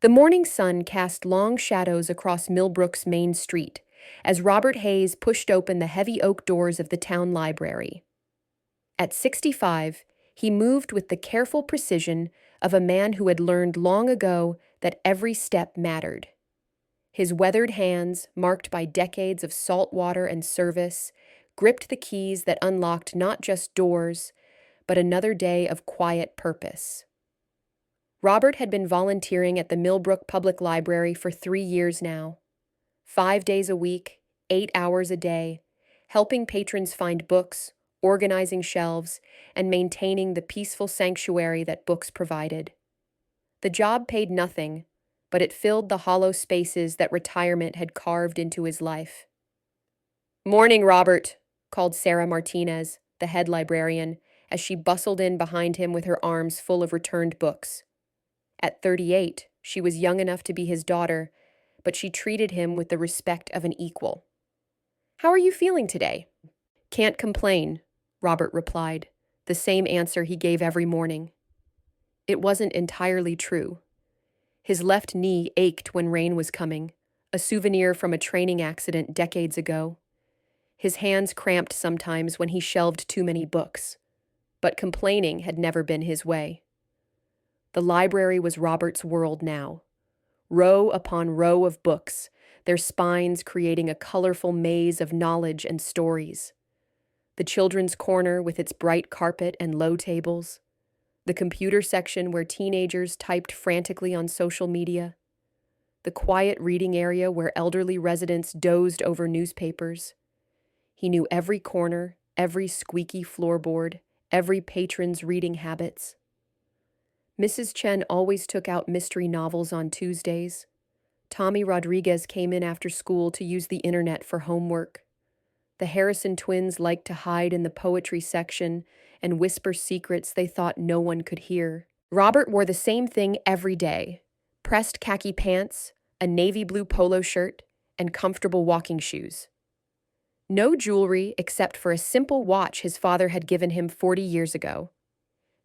The morning sun cast long shadows across Millbrook's main street as Robert Hayes pushed open the heavy oak doors of the town library. At 65, he moved with the careful precision of a man who had learned long ago that every step mattered. His weathered hands, marked by decades of salt water and service, gripped the keys that unlocked not just doors, but another day of quiet purpose. Robert had been volunteering at the Millbrook Public Library for 3 years now. 5 days a week, 8 hours a day, helping patrons find books, organizing shelves, and maintaining the peaceful sanctuary that books provided. The job paid nothing, but it filled the hollow spaces that retirement had carved into his life. "Morning, Robert," called Sarah Martinez, the head librarian, as she bustled in behind him with her arms full of returned books. At 38, she was young enough to be his daughter, but she treated him with the respect of an equal. "How are you feeling today?" "Can't complain," Robert replied, the same answer he gave every morning. It wasn't entirely true. His left knee ached when rain was coming, a souvenir from a training accident decades ago. His hands cramped sometimes when he shelved too many books, but complaining had never been his way. The library was Robert's world now. Row upon row of books, their spines creating a colorful maze of knowledge and stories. The children's corner with its bright carpet and low tables. The computer section where teenagers typed frantically on social media. The quiet reading area where elderly residents dozed over newspapers. He knew every corner, every squeaky floorboard, every patron's reading habits. Mrs. Chen always took out mystery novels on Tuesdays. Tommy Rodriguez came in after school to use the internet for homework. The Harrison twins liked to hide in the poetry section and whisper secrets they thought no one could hear. Robert wore the same thing every day: pressed khaki pants, a navy blue polo shirt, and comfortable walking shoes. No jewelry except for a simple watch his father had given him 40 years ago.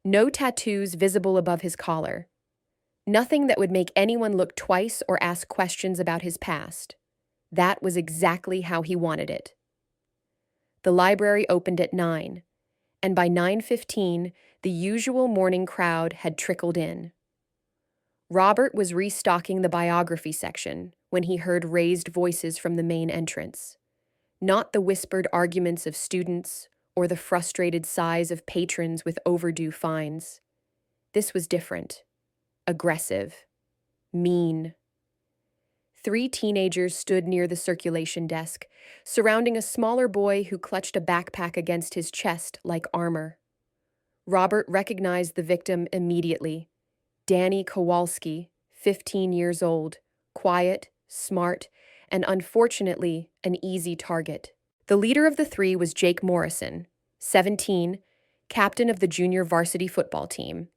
No tattoos visible above his collar. Nothing that would make anyone look twice or ask questions about his past. That was exactly how he wanted it. The library opened at 9, and by 9:15, the usual morning crowd had trickled in. Robert was restocking the biography section when he heard raised voices from the main entrance. Not the whispered arguments of students or the frustrated sighs of patrons with overdue fines. This was different. Aggressive. Mean. 3 teenagers stood near the circulation desk, surrounding a smaller boy who clutched a backpack against his chest like armor. Robert recognized the victim immediately. Danny Kowalski, 15 years old, quiet, smart, and unfortunately an easy target. The leader of the 3 was Jake Morrison, 17, captain of the junior varsity football team,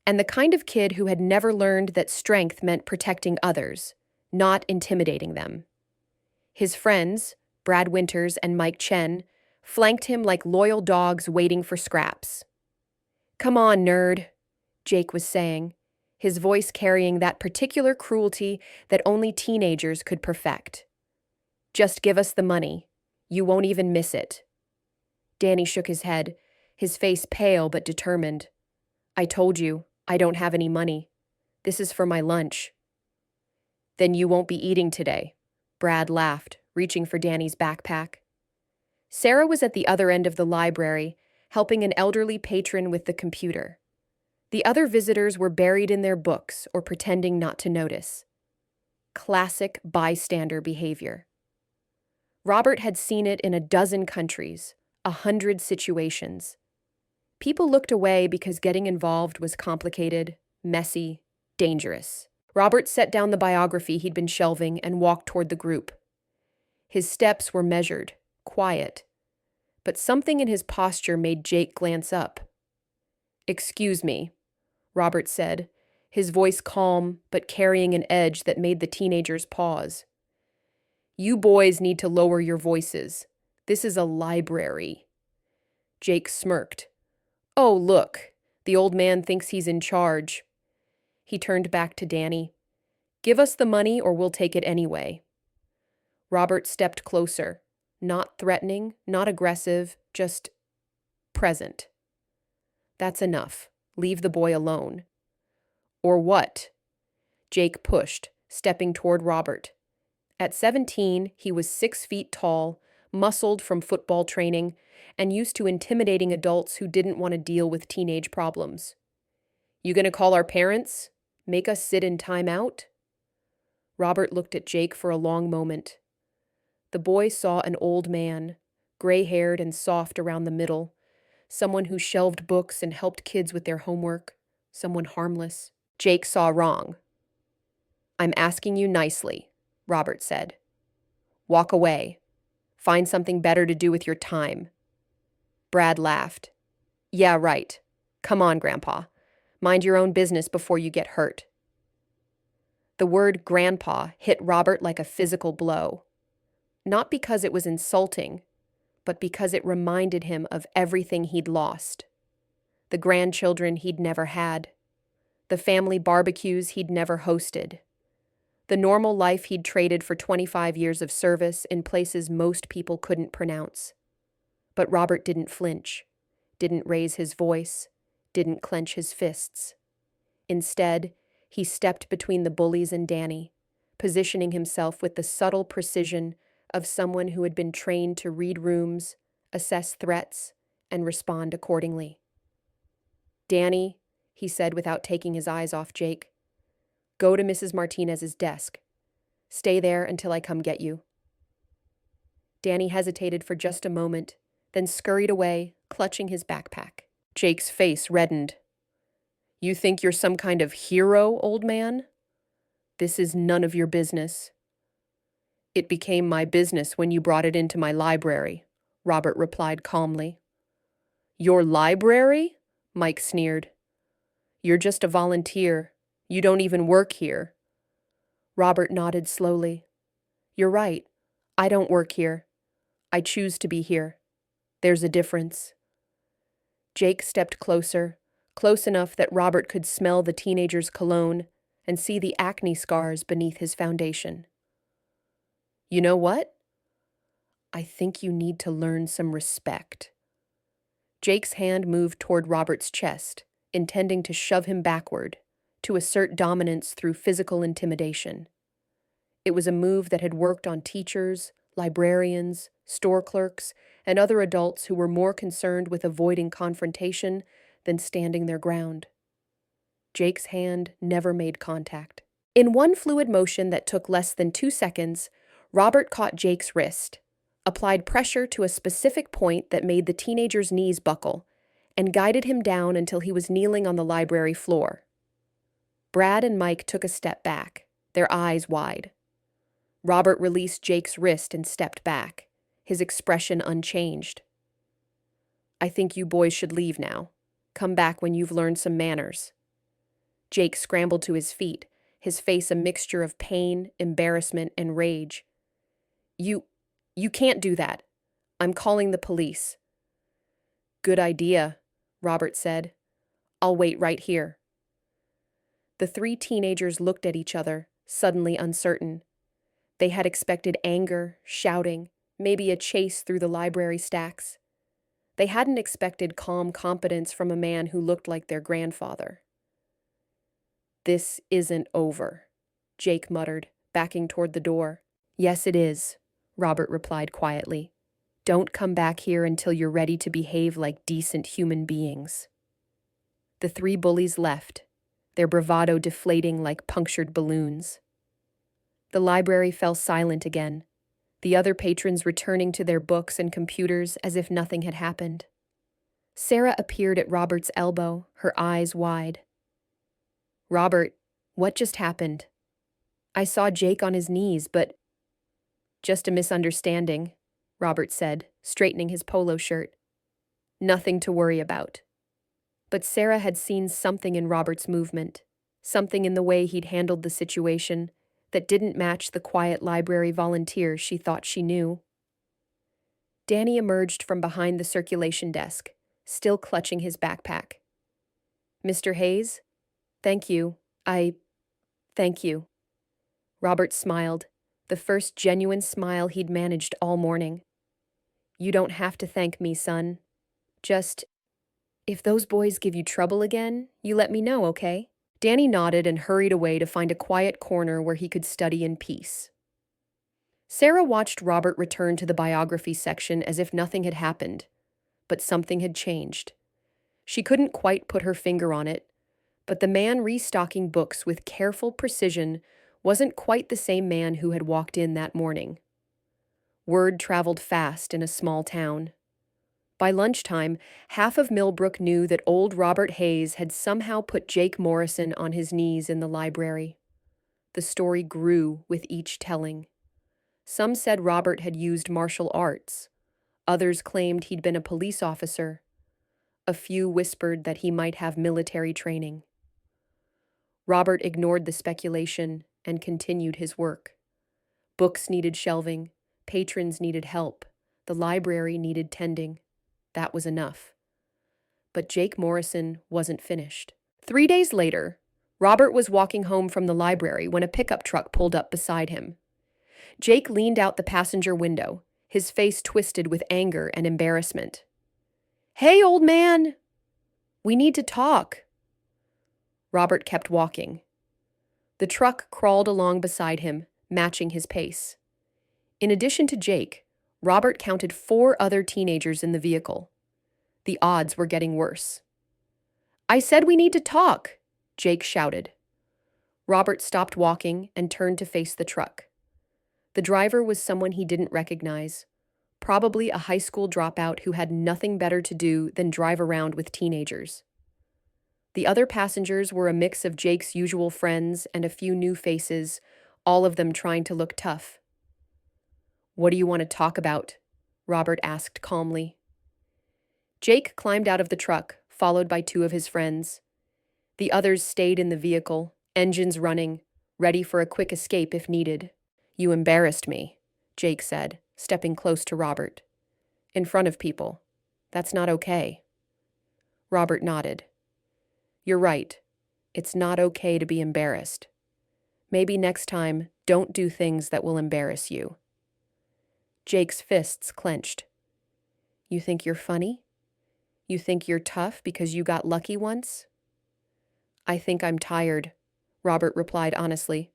and the kind of kid who had never learned that strength meant protecting others, not intimidating them. His friends, Brad Winters and Mike Chen, flanked him like loyal dogs waiting for scraps. "Come on, nerd," Jake was saying, his voice carrying that particular cruelty that only teenagers could perfect. "Just give us the money. You won't even miss it." Danny shook his head, his face pale but determined. "I told you, I don't have any money. This is for my lunch." "Then you won't be eating today," Brad laughed, reaching for Danny's backpack. Sarah was at the other end of the library, helping an elderly patron with the computer. The other visitors were buried in their books or pretending not to notice. Classic bystander behavior. Robert had seen it in a dozen countries, 100 situations. People looked away because getting involved was complicated, messy, dangerous. Robert set down the biography he'd been shelving and walked toward the group. His steps were measured, quiet, but something in his posture made Jake glance up. "Excuse me," Robert said, his voice calm but carrying an edge that made the teenagers pause. "You boys need to lower your voices. This is a library." Jake smirked. "Oh, look, the old man thinks he's in charge." He turned back to Danny. Give us the money or we'll take it anyway. Robert stepped closer, not threatening, not aggressive, just present. That's enough. Leave the boy alone. Or what? Jake pushed, stepping toward Robert. At 17, he was 6 feet tall, muscled from football training, and used to intimidating adults who didn't want to deal with teenage problems. You gonna call our parents? Make us sit in timeout? Robert looked at Jake for a long moment. The boy saw an old man, gray-haired and soft around the middle, someone who shelved books and helped kids with their homework, someone harmless. Jake saw wrong. I'm asking you nicely, Robert said. Walk away. Find something better to do with your time. Brad laughed. Yeah, right. Come on, Grandpa. Mind your own business before you get hurt. The word grandpa hit Robert like a physical blow. Not because it was insulting, but because it reminded him of everything he'd lost. The grandchildren he'd never had. The family barbecues he'd never hosted. The normal life he'd traded for 25 years of service in places most people couldn't pronounce. But Robert didn't flinch, didn't raise his voice, didn't clench his fists. Instead, he stepped between the bullies and Danny, positioning himself with the subtle precision of someone who had been trained to read rooms, assess threats, and respond accordingly. Danny, he said without taking his eyes off Jake, go to Mrs. Martinez's desk. Stay there until I come get you. Danny hesitated for just a moment, then scurried away, clutching his backpack. Jake's face reddened. You think you're some kind of hero, old man? This is none of your business. It became my business when you brought it into my library, Robert replied calmly. Your library? Mike sneered. You're just a volunteer. You don't even work here. Robert nodded slowly. You're right. I don't work here. I choose to be here. There's a difference. Jake stepped closer, close enough that Robert could smell the teenager's cologne and see the acne scars beneath his foundation. You know what? I think you need to learn some respect. Jake's hand moved toward Robert's chest, intending to shove him backward, to assert dominance through physical intimidation. It was a move that had worked on teachers, librarians, store clerks, and other adults who were more concerned with avoiding confrontation than standing their ground. Jake's hand never made contact. In one fluid motion that took less than 2 seconds, Robert caught Jake's wrist, applied pressure to a specific point that made the teenager's knees buckle, and guided him down until he was kneeling on the library floor. Brad and Mike took a step back, their eyes wide. Robert released Jake's wrist and stepped back, his expression unchanged. I think you boys should leave now. Come back when you've learned some manners. Jake scrambled to his feet, his face a mixture of pain, embarrassment, and rage. You can't do that. I'm calling the police. Good idea, Robert said. I'll wait right here. The 3 teenagers looked at each other, suddenly uncertain. They had expected anger, shouting, maybe a chase through the library stacks. They hadn't expected calm competence from a man who looked like their grandfather. This isn't over, Jake muttered, backing toward the door. Yes, it is, Robert replied quietly. Don't come back here until you're ready to behave like decent human beings. The 3 bullies left, their bravado deflating like punctured balloons. The library fell silent again, the other patrons returning to their books and computers as if nothing had happened. Sarah appeared at Robert's elbow, her eyes wide. Robert, what just happened? I saw Jake on his knees, but... Just a misunderstanding, Robert said, straightening his polo shirt. Nothing to worry about. But Sarah had seen something in Robert's movement, something in the way he'd handled the situation that didn't match the quiet library volunteer she thought she knew. Danny emerged from behind the circulation desk, still clutching his backpack. Mr. Hayes? Thank you. Thank you. Robert smiled, the first genuine smile he'd managed all morning. You don't have to thank me, son. Just, if those boys give you trouble again, you let me know, okay? Danny nodded and hurried away to find a quiet corner where he could study in peace. Sarah watched Robert return to the biography section as if nothing had happened, but something had changed. She couldn't quite put her finger on it, but the man restocking books with careful precision wasn't quite the same man who had walked in that morning. Word traveled fast in a small town. By lunchtime, half of Millbrook knew that old Robert Hayes had somehow put Jake Morrison on his knees in the library. The story grew with each telling. Some said Robert had used martial arts. Others claimed he'd been a police officer. A few whispered that he might have military training. Robert ignored the speculation and continued his work. Books needed shelving, patrons needed help, the library needed tending. That was enough. But Jake Morrison wasn't finished. 3 days later, Robert was walking home from the library when a pickup truck pulled up beside him. Jake leaned out the passenger window, his face twisted with anger and embarrassment. "Hey, old man! We need to talk." Robert kept walking. The truck crawled along beside him, matching his pace. In addition to Jake, Robert counted 4 other teenagers in the vehicle. The odds were getting worse. "I said we need to talk," Jake shouted. Robert stopped walking and turned to face the truck. The driver was someone he didn't recognize, probably a high school dropout who had nothing better to do than drive around with teenagers. The other passengers were a mix of Jake's usual friends and a few new faces, all of them trying to look tough. "What do you want to talk about?" Robert asked calmly. Jake climbed out of the truck, followed by 2 of his friends. The others stayed in the vehicle, engines running, ready for a quick escape if needed. "You embarrassed me," Jake said, stepping close to Robert. "In front of people. That's not okay." Robert nodded. "You're right. It's not okay to be embarrassed. Maybe next time, don't do things that will embarrass you." Jake's fists clenched. "You think you're funny? You think you're tough because you got lucky once?" "I think I'm tired," Robert replied honestly.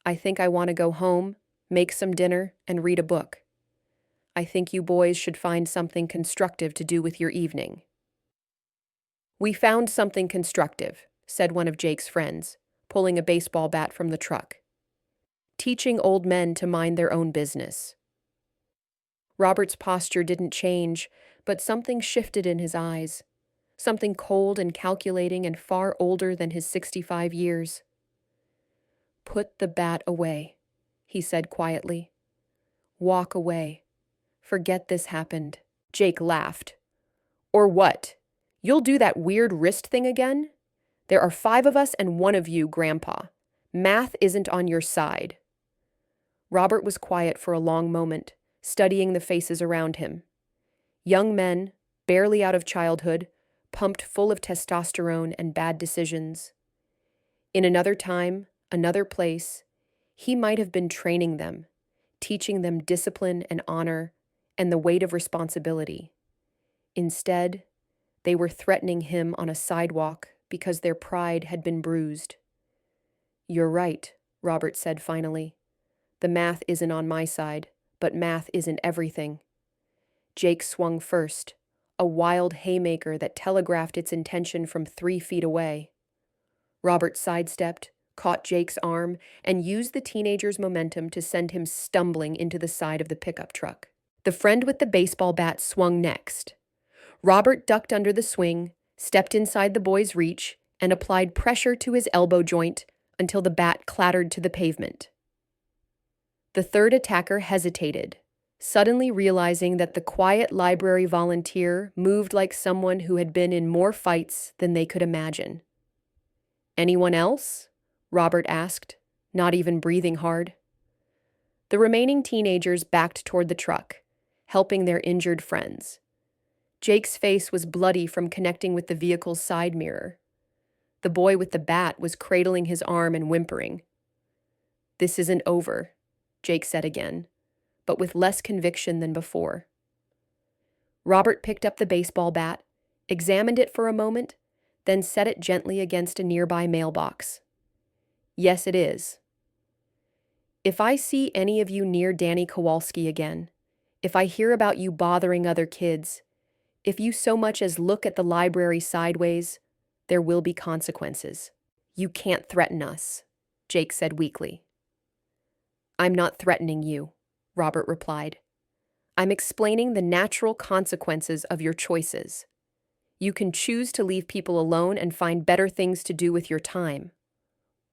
"I think I want to go home, make some dinner, and read a book. I think you boys should find something constructive to do with your evening." "We found something constructive," said one of Jake's friends, pulling a baseball bat from the truck. "Teaching old men to mind their own business." Robert's posture didn't change, but something shifted in his eyes, something cold and calculating and far older than his 65 years. "Put the bat away," he said quietly. "Walk away. Forget this happened." Jake laughed. "Or what? You'll do that weird wrist thing again? There are 5 of us and 1 of you, Grandpa. Math isn't on your side." Robert was quiet for a long moment, studying the faces around him. Young men, barely out of childhood, pumped full of testosterone and bad decisions. In another time, another place, he might have been training them, teaching them discipline and honor and the weight of responsibility. Instead, they were threatening him on a sidewalk because their pride had been bruised. "You're right," Robert said finally. "The math isn't on my side, but math isn't everything." Jake swung first, a wild haymaker that telegraphed its intention from 3 feet away. Robert sidestepped, caught Jake's arm, and used the teenager's momentum to send him stumbling into the side of the pickup truck. The friend with the baseball bat swung next. Robert ducked under the swing, stepped inside the boy's reach, and applied pressure to his elbow joint until the bat clattered to the pavement. The third attacker hesitated, suddenly realizing that the quiet library volunteer moved like someone who had been in more fights than they could imagine. "Anyone else?" Robert asked, not even breathing hard. The remaining teenagers backed toward the truck, helping their injured friends. Jake's face was bloody from connecting with the vehicle's side mirror. The boy with the bat was cradling his arm and whimpering. This isn't over, Jake said again, but with less conviction than before. Robert picked up the baseball bat, examined it for a moment, then set it gently against a nearby mailbox. Yes, it is. If I see any of you near Danny Kowalski again, if I hear about you bothering other kids, if you so much as look at the library sideways, there will be consequences. You can't threaten us, Jake said weakly. I'm not threatening you, Robert replied. I'm explaining the natural consequences of your choices. You can choose to leave people alone and find better things to do with your time.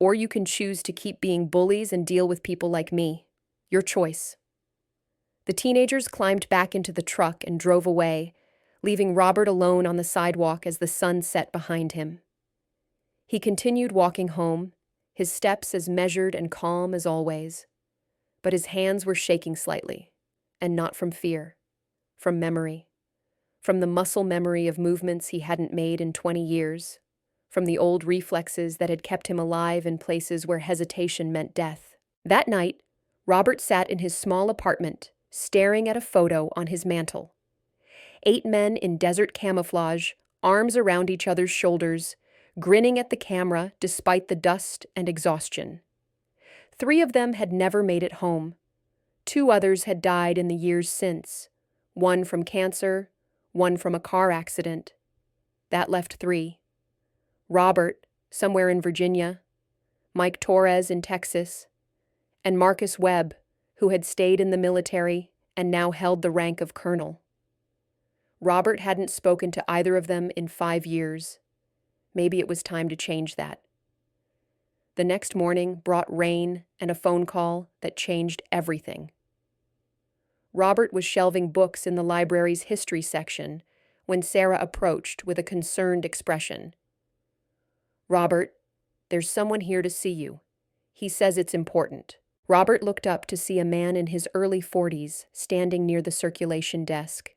Or you can choose to keep being bullies and deal with people like me. Your choice. The teenagers climbed back into the truck and drove away, leaving Robert alone on the sidewalk as the sun set behind him. He continued walking home, his steps as measured and calm as always. But his hands were shaking slightly, and not from fear, from memory. From the muscle memory of movements he hadn't made in 20 years, from the old reflexes that had kept him alive in places where hesitation meant death. That night, Robert sat in his small apartment, staring at a photo on his mantel. 8 men in desert camouflage, arms around each other's shoulders, grinning at the camera despite the dust and exhaustion. 3 of them had never made it home. 2 others had died in the years since, 1 from cancer, 1 from a car accident. That left 3. Robert, somewhere in Virginia, Mike Torres in Texas, and Marcus Webb, who had stayed in the military and now held the rank of colonel. Robert hadn't spoken to either of them in 5 years. Maybe it was time to change that. The next morning brought rain and a phone call that changed everything. Robert was shelving books in the library's history section when Sarah approached with a concerned expression. Robert, there's someone here to see you. He says it's important. Robert looked up to see a man in his early 40s standing near the circulation desk.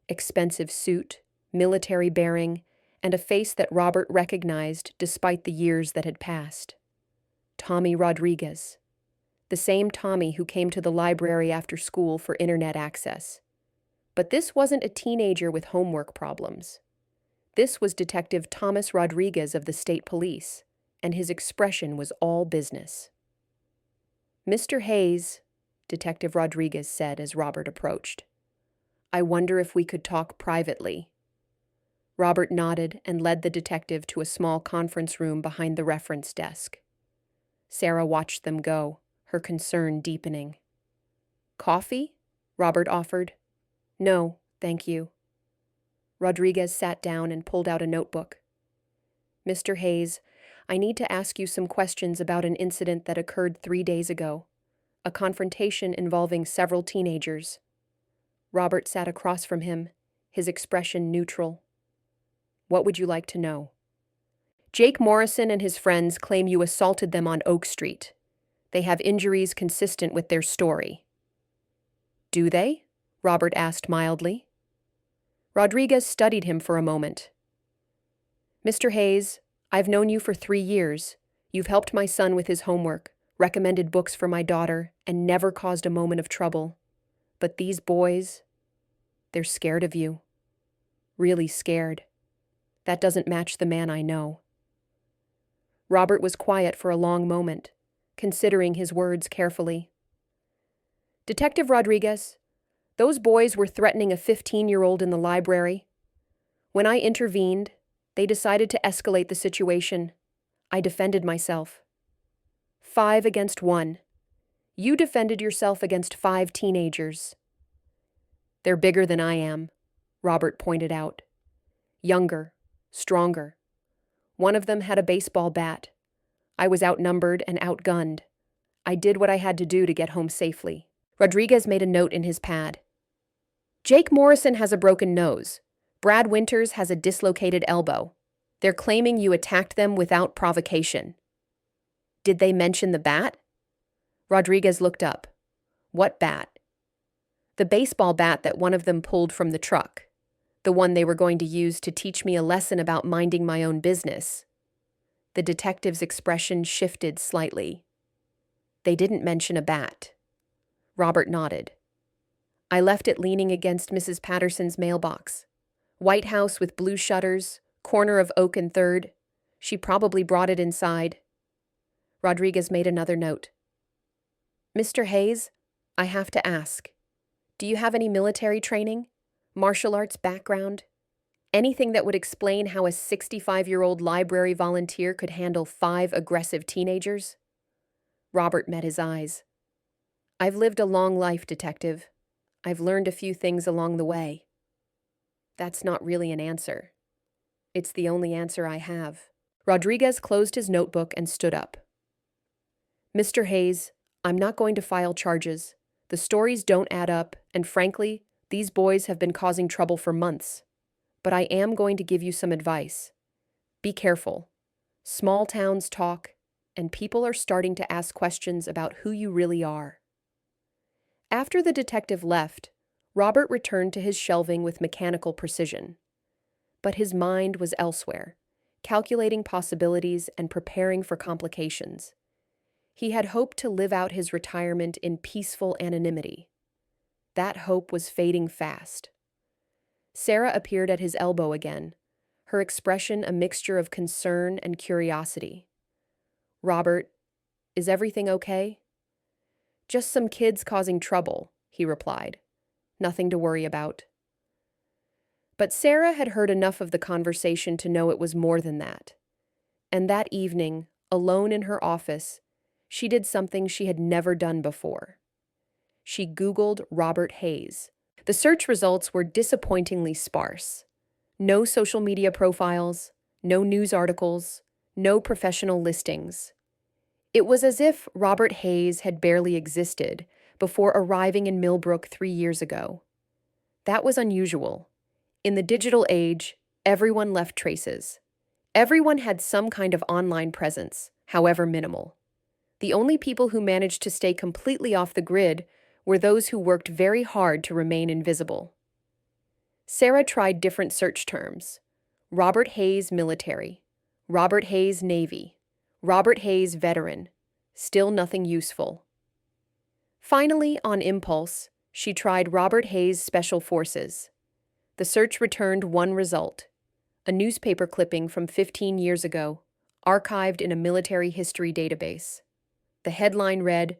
Expensive suit, military bearing, and a face that Robert recognized despite the years that had passed. Tommy Rodriguez. The same Tommy who came to the library after school for internet access. But this wasn't a teenager with homework problems. This was Detective Thomas Rodriguez of the state police, and his expression was all business. Mr. Hayes, Detective Rodriguez said as Robert approached. I wonder if we could talk privately. Robert nodded and led the detective to a small conference room behind the reference desk. Sarah watched them go, her concern deepening. Coffee? Robert offered. No, thank you. Rodriguez sat down and pulled out a notebook. Mr. Hayes, I need to ask you some questions about an incident that occurred 3 days ago. A confrontation involving several teenagers. Robert sat across from him, his expression neutral. What would you like to know? Jake Morrison and his friends claim you assaulted them on Oak Street. They have injuries consistent with their story. Do they? Robert asked mildly. Rodriguez studied him for a moment. Mr. Hayes, I've known you for 3 years. You've helped my son with his homework, recommended books for my daughter, and never caused a moment of trouble. But these boys, they're scared of you. Really scared. That doesn't match the man I know. Robert was quiet for a long moment, considering his words carefully. Detective Rodriguez, those boys were threatening a 15-year-old in the library. When I intervened, they decided to escalate the situation. I defended myself. 5 against 1. You defended yourself against 5 teenagers. They're bigger than I am, Robert pointed out. Younger, stronger. One of them had a baseball bat. I was outnumbered and outgunned. I did what I had to do to get home safely. Rodriguez made a note in his pad. Jake Morrison has a broken nose. Brad Winters has a dislocated elbow. They're claiming you attacked them without provocation. Did they mention the bat? Rodriguez looked up. What bat? The baseball bat that one of them pulled from the truck. The one they were going to use to teach me a lesson about minding my own business. The detective's expression shifted slightly. They didn't mention a bat. Robert nodded. I left it leaning against Mrs. Patterson's mailbox. White house with blue shutters, corner of Oak and Third. She probably brought it inside. Rodriguez made another note. Mr. Hayes, I have to ask. Do you have any military training? Martial arts background? Anything that would explain how a 65-year-old library volunteer could handle 5 aggressive teenagers? Robert met his eyes. I've lived a long life, Detective. I've learned a few things along the way. That's not really an answer. It's the only answer I have. Rodriguez closed his notebook and stood up. Mr. Hayes, I'm not going to file charges. The stories don't add up, and frankly, these boys have been causing trouble for months. But I am going to give you some advice. Be careful. Small towns talk, and people are starting to ask questions about who you really are. After the detective left, Robert returned to his shelving with mechanical precision. But his mind was elsewhere, calculating possibilities and preparing for complications. He had hoped to live out his retirement in peaceful anonymity. That hope was fading fast. Sarah appeared at his elbow again, her expression a mixture of concern and curiosity. Robert, is everything okay? Just some kids causing trouble, he replied. Nothing to worry about. But Sarah had heard enough of the conversation to know it was more than that. And that evening, alone in her office, she did something she had never done before. She Googled Robert Hayes. The search results were disappointingly sparse. No social media profiles, no news articles, no professional listings. It was as if Robert Hayes had barely existed before arriving in Millbrook 3 years ago. That was unusual. In the digital age, everyone left traces. Everyone had some kind of online presence, however minimal. The only people who managed to stay completely off the grid were those who worked very hard to remain invisible. Sarah tried different search terms. Robert Hayes Military, Robert Hayes Navy, Robert Hayes Veteran. Still nothing useful. Finally, on impulse, she tried Robert Hayes Special Forces. The search returned one result, a newspaper clipping from 15 years ago, archived in a military history database. The headline read,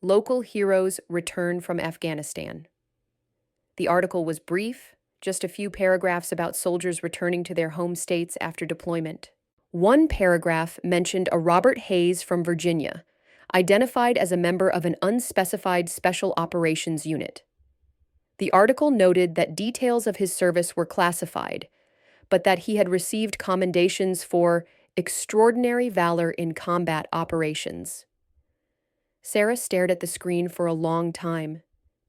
Local Heroes Return from Afghanistan. The article was brief, just a few paragraphs about soldiers returning to their home states after deployment. One paragraph mentioned a Robert Hayes from Virginia, identified as a member of an unspecified special operations unit. The article noted that details of his service were classified, but that he had received commendations for extraordinary valor in combat operations. Sarah stared at the screen for a long time,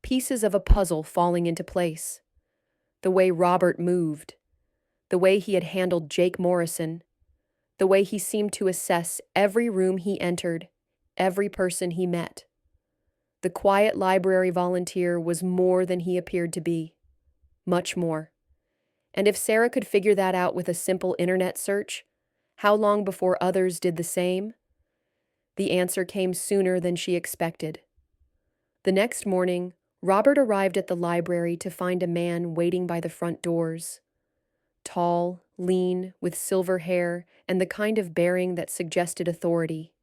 pieces of a puzzle falling into place. The way Robert moved, the way he had handled Jake Morrison, the way he seemed to assess every room he entered, every person he met. The quiet library volunteer was more than he appeared to be. Much more. And if Sarah could figure that out with a simple internet search, how long before others did the same? The answer came sooner than she expected. The next morning, Robert arrived at the library to find a man waiting by the front doors. Tall, lean, with silver hair, and the kind of bearing that suggested authority.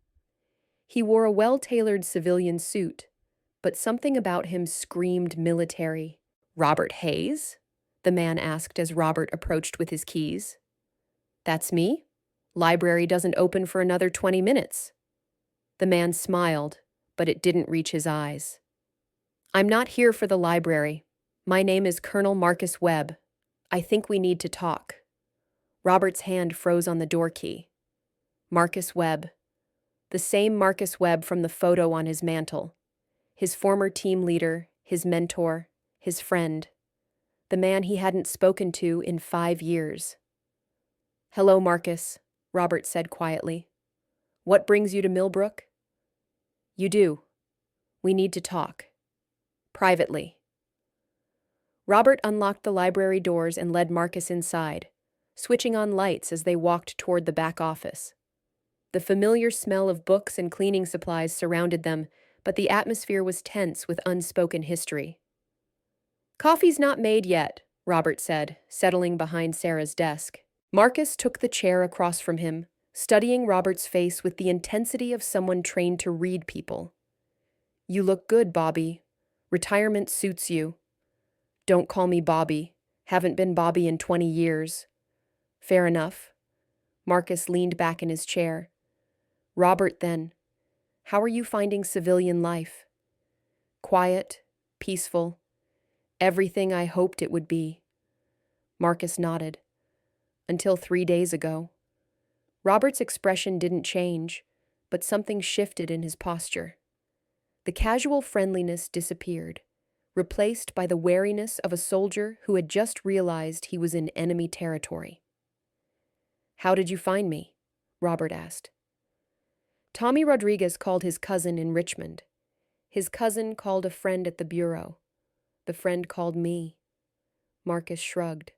He wore a well-tailored civilian suit, but something about him screamed military. Robert Hayes? The man asked as Robert approached with his keys. That's me. Library doesn't open for another 20 minutes. The man smiled, but it didn't reach his eyes. I'm not here for the library. My name is Colonel Marcus Webb. I think we need to talk. Robert's hand froze on the door key. Marcus Webb. The same Marcus Webb from the photo on his mantle. His former team leader, his mentor, his friend. The man he hadn't spoken to in 5 years. Hello, Marcus, Robert said quietly. What brings you to Millbrook? You do. We need to talk. Privately. Robert unlocked the library doors and led Marcus inside, switching on lights as they walked toward the back office. The familiar smell of books and cleaning supplies surrounded them, but the atmosphere was tense with unspoken history. "Coffee's not made yet," Robert said, settling behind Sarah's desk. Marcus took the chair across from him, studying Robert's face with the intensity of someone trained to read people. "You look good, Bobby. Retirement suits you." "Don't call me Bobby. Haven't been Bobby in 20 years. "Fair enough." Marcus leaned back in his chair. "Robert, then, how are you finding civilian life?" "Quiet, peaceful, everything I hoped it would be." Marcus nodded. "Until 3 days ago." Robert's expression didn't change, but something shifted in his posture. The casual friendliness disappeared, replaced by the wariness of a soldier who had just realized he was in enemy territory. "How did you find me?" Robert asked. Tommy Rodriguez called his cousin in Richmond. His cousin called a friend at the bureau. The friend called me. Marcus shrugged.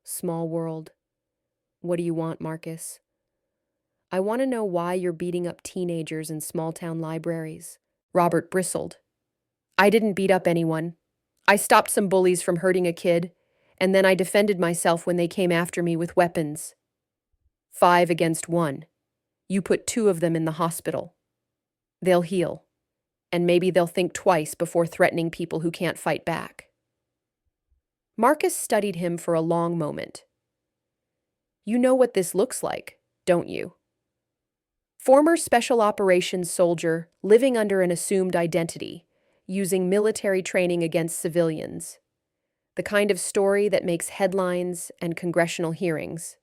"Small world." "What do you want, Marcus?" "I want to know why you're beating up teenagers in small-town libraries." Robert bristled. "I didn't beat up anyone. I stopped some bullies from hurting a kid, and then I defended myself when they came after me with weapons. 5 against 1. You put 2 of them in the hospital. They'll heal, and maybe they'll think twice before threatening people who can't fight back." Marcus studied him for a long moment. "You know what this looks like, don't you? Former special operations soldier living under an assumed identity, using military training against civilians. The kind of story that makes headlines and congressional hearings."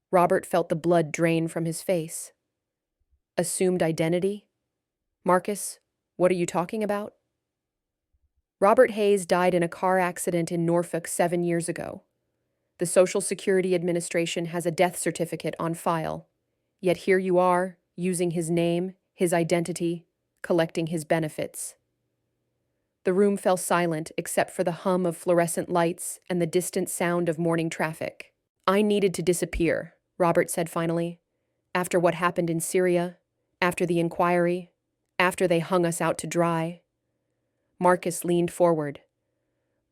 Robert felt the blood drain from his face. "Assumed identity? Marcus, what are you talking about?" "Robert Hayes died in a car accident in Norfolk 7 years ago. The Social Security Administration has a death certificate on file. Yet here you are, using his name, his identity, collecting his benefits." The room fell silent except for the hum of fluorescent lights and the distant sound of morning traffic. "I needed to disappear," Robert said finally. "After what happened in Syria, after the inquiry, after they hung us out to dry." Marcus leaned forward.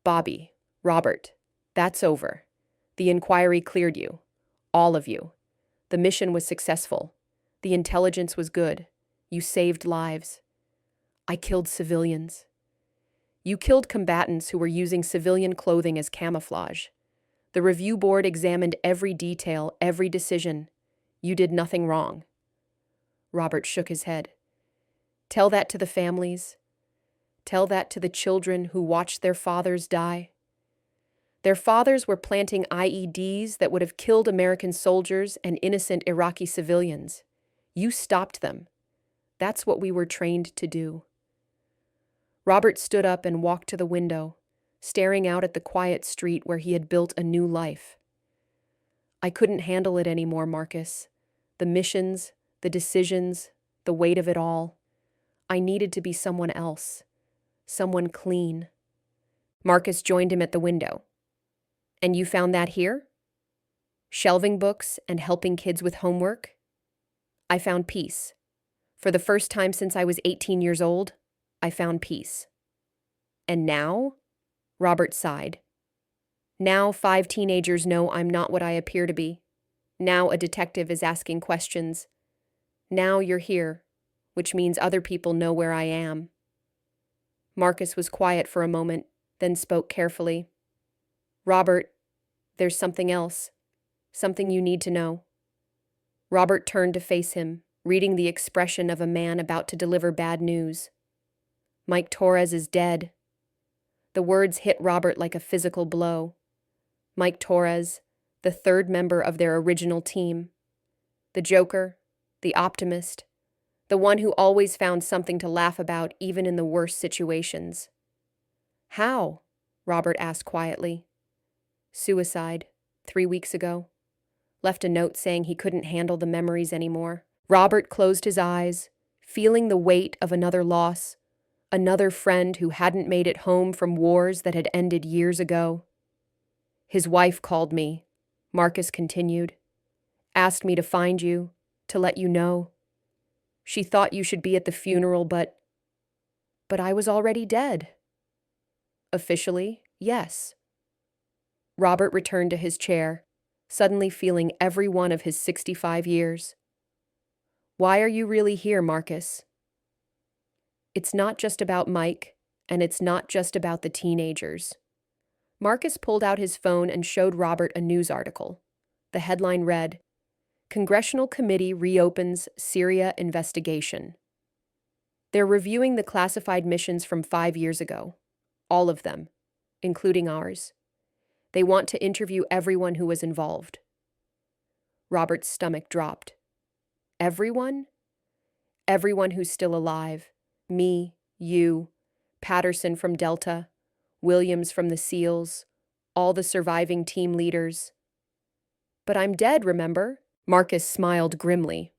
"Bobby, Robert, that's over. The inquiry cleared you. All of you. The mission was successful. The intelligence was good. You saved lives. I killed civilians. You killed combatants who were using civilian clothing as camouflage. The review board examined every detail, every decision. You did nothing wrong." Robert shook his head. "Tell that to the families. Tell that to the children who watched their fathers die. Their fathers were planting IEDs that would have killed American soldiers and innocent Iraqi civilians. You stopped them. That's what we were trained to do." Robert stood up and walked to the window, staring out at the quiet street where he had built a new life. "I couldn't handle it anymore, Marcus. The missions, the decisions, the weight of it all. I needed to be someone else. Someone clean." Marcus joined him at the window. "And you found that here? Shelving books and helping kids with homework?" "I found peace. For the first time since I was 18 years old, I found peace." "And now?" Robert sighed. "Now 5 teenagers know I'm not what I appear to be. Now a detective is asking questions. Now you're here, which means other people know where I am." Marcus was quiet for a moment, then spoke carefully. "Robert, there's something else. Something you need to know." Robert turned to face him, reading the expression of a man about to deliver bad news. "Mike Torres is dead." The words hit Robert like a physical blow. Mike Torres, the 3rd member of their original team. The Joker, the optimist, the one who always found something to laugh about even in the worst situations. "How?" Robert asked quietly. "Suicide, 3 weeks ago. Left a note saying he couldn't handle the memories anymore." Robert closed his eyes, feeling the weight of another loss, another friend who hadn't made it home from wars that had ended years ago. "His wife called me," Marcus continued. "Asked me to find you, to let you know. She thought you should be at the funeral, but I was already dead. Officially, yes. Robert returned to his chair, suddenly feeling every one of his 65 years. Why are you really here, Marcus? It's not just about Mike, and it's not just about the teenagers. Marcus pulled out his phone and showed Robert a news article. The headline read, Congressional Committee Reopens Syria Investigation. They're reviewing the classified missions from 5 years ago. All of them, including ours. They want to interview everyone who was involved. Robert's stomach dropped. Everyone? Everyone who's still alive. Me, you, Patterson from Delta, Williams from the SEALs, all the surviving team leaders. But I'm dead, remember? Marcus smiled grimly.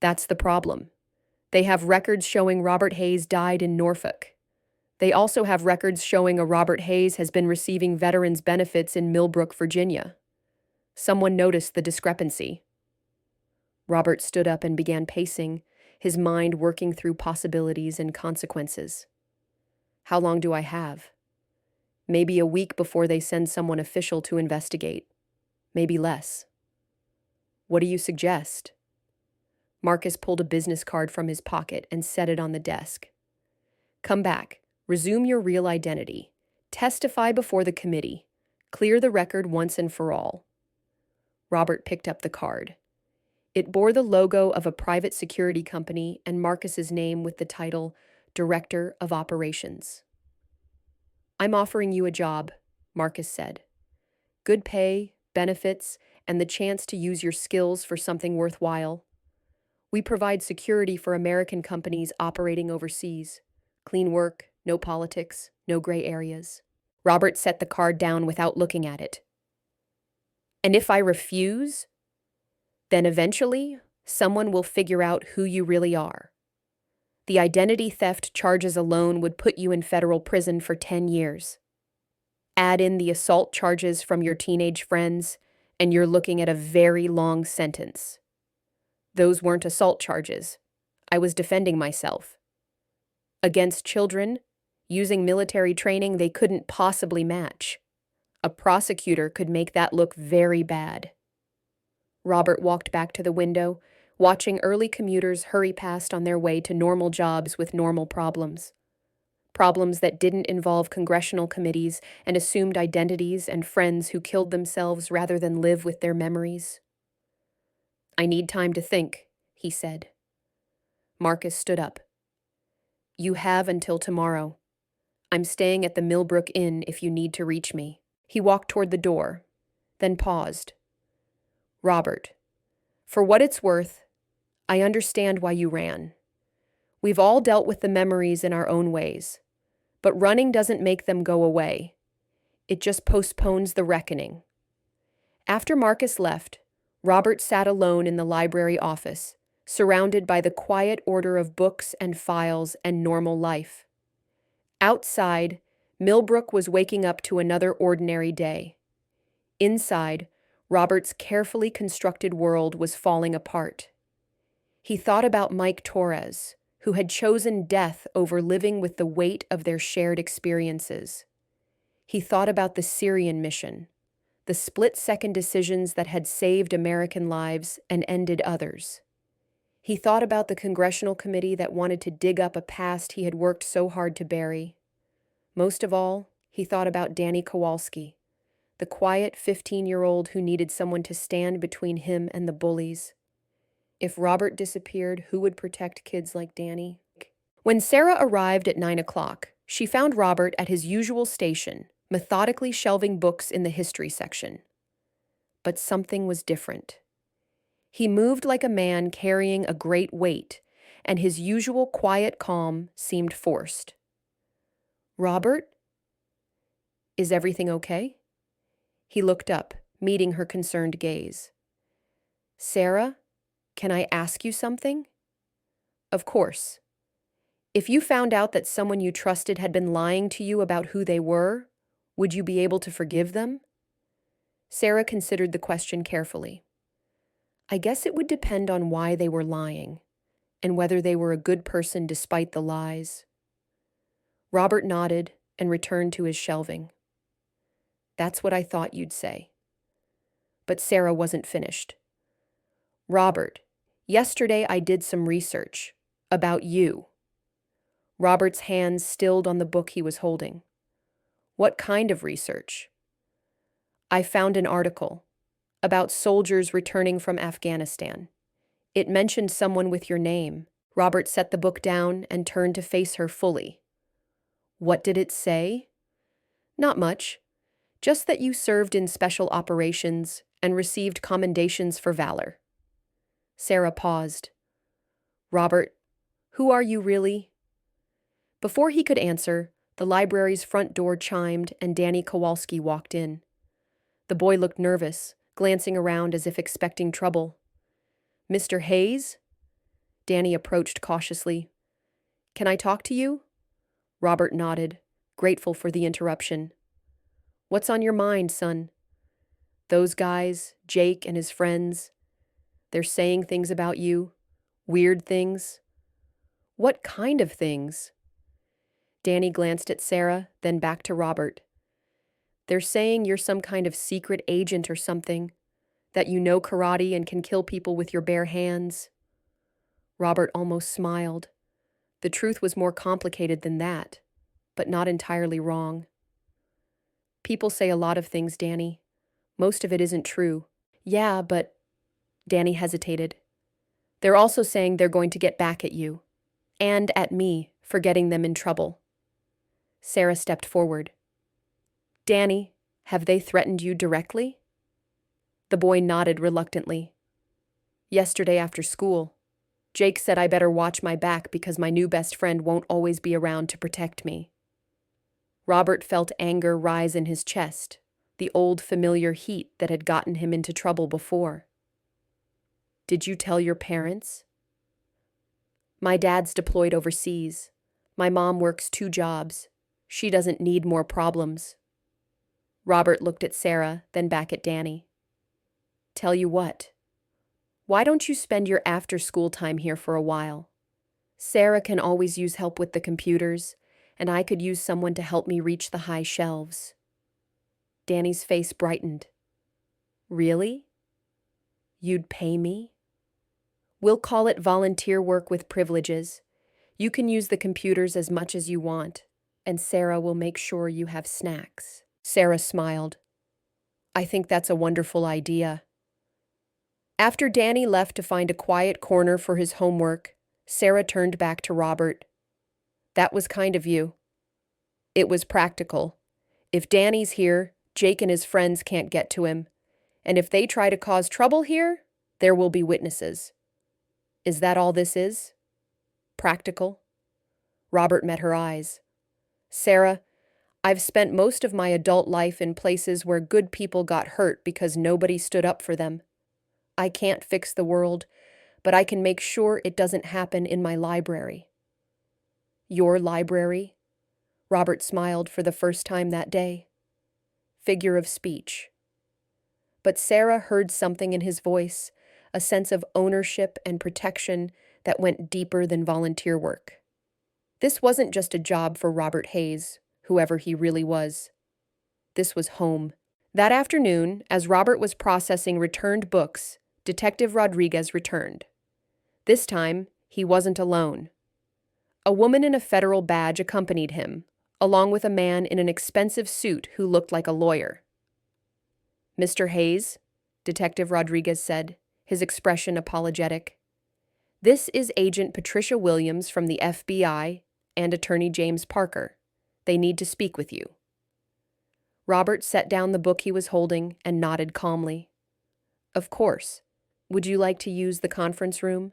That's the problem. They have records showing Robert Hayes died in Norfolk. They also have records showing a Robert Hayes has been receiving veterans' benefits in Millbrook, Virginia. Someone noticed the discrepancy. Robert stood up and began pacing, his mind working through possibilities and consequences. How long do I have? Maybe a week before they send someone official to investigate. Maybe less. What do you suggest? Marcus pulled a business card from his pocket and set it on the desk. Come back. Resume your real identity. Testify before the committee. Clear the record once and for all. Robert picked up the card. It bore the logo of a private security company and Marcus's name with the title Director of Operations. I'm offering you a job, Marcus said. Good pay, benefits, and the chance to use your skills for something worthwhile. We provide security for American companies operating overseas. Clean work, no politics, no gray areas. Robert set the card down without looking at it. And if I refuse, then eventually someone will figure out who you really are. The identity theft charges alone would put you in federal prison for 10 years. Add in the assault charges from your teenage friends, and you're looking at a very long sentence. Those weren't assault charges. I was defending myself. Against children, using military training they couldn't possibly match. A prosecutor could make that look very bad. Robert walked back to the window, watching early commuters hurry past on their way to normal jobs with normal problems. Problems that didn't involve congressional committees and assumed identities and friends who killed themselves rather than live with their memories. I need time to think, he said. Marcus stood up. You have until tomorrow. I'm staying at the Millbrook Inn if you need to reach me. He walked toward the door, then paused. Robert, for what it's worth, I understand why you ran. We've all dealt with the memories in our own ways, but running doesn't make them go away. It just postpones the reckoning. After Marcus left, Robert sat alone in the library office, surrounded by the quiet order of books and files and normal life. Outside, Millbrook was waking up to another ordinary day. Inside, Robert's carefully constructed world was falling apart. He thought about Mike Torres, who had chosen death over living with the weight of their shared experiences. He thought about the Syrian mission, the split-second decisions that had saved American lives and ended others. He thought about the congressional committee that wanted to dig up a past he had worked so hard to bury. Most of all, he thought about Danny Kowalski, the quiet 15-year-old who needed someone to stand between him and the bullies. If Robert disappeared, who would protect kids like Danny? When Sarah arrived at 9 o'clock, she found Robert at his usual station, methodically shelving books in the history section. But something was different. He moved like a man carrying a great weight, and his usual quiet calm seemed forced. Robert? Is everything okay? He looked up, meeting her concerned gaze. Sarah, can I ask you something? Of course. If you found out that someone you trusted had been lying to you about who they were, would you be able to forgive them? Sarah considered the question carefully. I guess it would depend on why they were lying, and whether they were a good person despite the lies. Robert nodded and returned to his shelving. That's what I thought you'd say. But Sarah wasn't finished. Robert, yesterday I did some research about you. Robert's hands stilled on the book he was holding. What kind of research? I found an article about soldiers returning from Afghanistan. It mentioned someone with your name. Robert set the book down and turned to face her fully. What did it say? Not much. Just that you served in special operations and received commendations for valor. Sarah paused. Robert, who are you really? Before he could answer, the library's front door chimed and Danny Kowalski walked in. The boy looked nervous, glancing around as if expecting trouble. Mr. Hayes? Danny approached cautiously. Can I talk to you? Robert nodded, grateful for the interruption. What's on your mind, son? Those guys, Jake and his friends, they're saying things about you. Weird things. What kind of things? Danny glanced at Sarah, then back to Robert. They're saying you're some kind of secret agent or something, that you know karate and can kill people with your bare hands. Robert almost smiled. The truth was more complicated than that, but not entirely wrong. People say a lot of things, Danny. Most of it isn't true. Yeah, but... Danny hesitated. They're also saying they're going to get back at you. And at me, for getting them in trouble. Sarah stepped forward. Danny, have they threatened you directly? The boy nodded reluctantly. Yesterday after school, Jake said I better watch my back because my new best friend won't always be around to protect me. Robert felt anger rise in his chest, the old familiar heat that had gotten him into trouble before. Did you tell your parents? My dad's deployed overseas. My mom works 2 jobs. She doesn't need more problems. Robert looked at Sarah, then back at Danny. Tell you what. Why don't you spend your after-school time here for a while? Sarah can always use help with the computers, and I could use someone to help me reach the high shelves. Danny's face brightened. Really? You'd pay me? We'll call it volunteer work with privileges. You can use the computers as much as you want, and Sarah will make sure you have snacks. Sarah smiled. I think that's a wonderful idea. After Danny left to find a quiet corner for his homework, Sarah turned back to Robert. That was kind of you. It was practical. If Danny's here, Jake and his friends can't get to him. And if they try to cause trouble here, there will be witnesses. Is that all this is? Practical? Robert met her eyes. Sarah, I've spent most of my adult life in places where good people got hurt because nobody stood up for them. I can't fix the world, but I can make sure it doesn't happen in my library. Your library? Robert smiled for the first time that day. Figure of speech. But Sarah heard something in his voice, a sense of ownership and protection that went deeper than volunteer work. This wasn't just a job for Robert Hayes, whoever he really was. This was home. That afternoon, as Robert was processing returned books, Detective Rodriguez returned. This time, he wasn't alone. A woman in a federal badge accompanied him, along with a man in an expensive suit who looked like a lawyer. Mr. Hayes, Detective Rodriguez said, his expression apologetic. This is Agent Patricia Williams from the FBI and Attorney James Parker. They need to speak with you. Robert set down the book he was holding and nodded calmly. Of course. Would you like to use the conference room?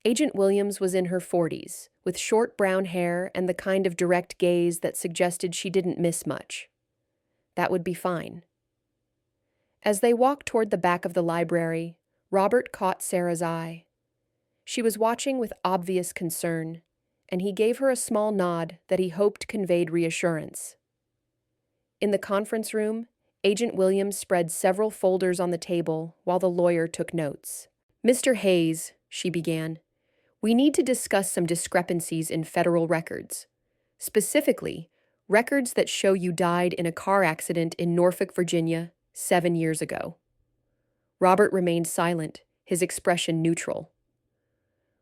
Agent Williams was in her 40s, with short brown hair and the kind of direct gaze that suggested she didn't miss much. That would be fine. As they walked toward the back of the library, Robert caught Sarah's eye. She was watching with obvious concern, and he gave her a small nod that he hoped conveyed reassurance. In the conference room, Agent Williams spread several folders on the table while the lawyer took notes. "Mr. Hayes," she began, "we need to discuss some discrepancies in federal records. Specifically, records that show you died in a car accident in Norfolk, Virginia, 7 years ago." Robert remained silent, his expression neutral.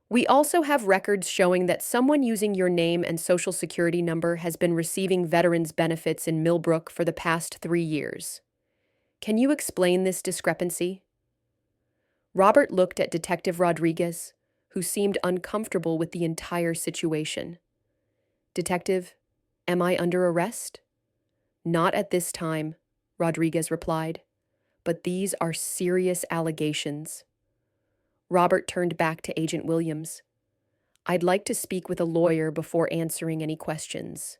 "We also have records showing that someone using your name and social security number has been receiving veterans' benefits in Millbrook for the past 3 years. Can you explain this discrepancy?" Robert looked at Detective Rodriguez, who seemed uncomfortable with the entire situation. "Detective, am I under arrest?" "Not at this time," Rodriguez replied, "but these are serious allegations." Robert turned back to Agent Williams. "I'd like to speak with a lawyer before answering any questions."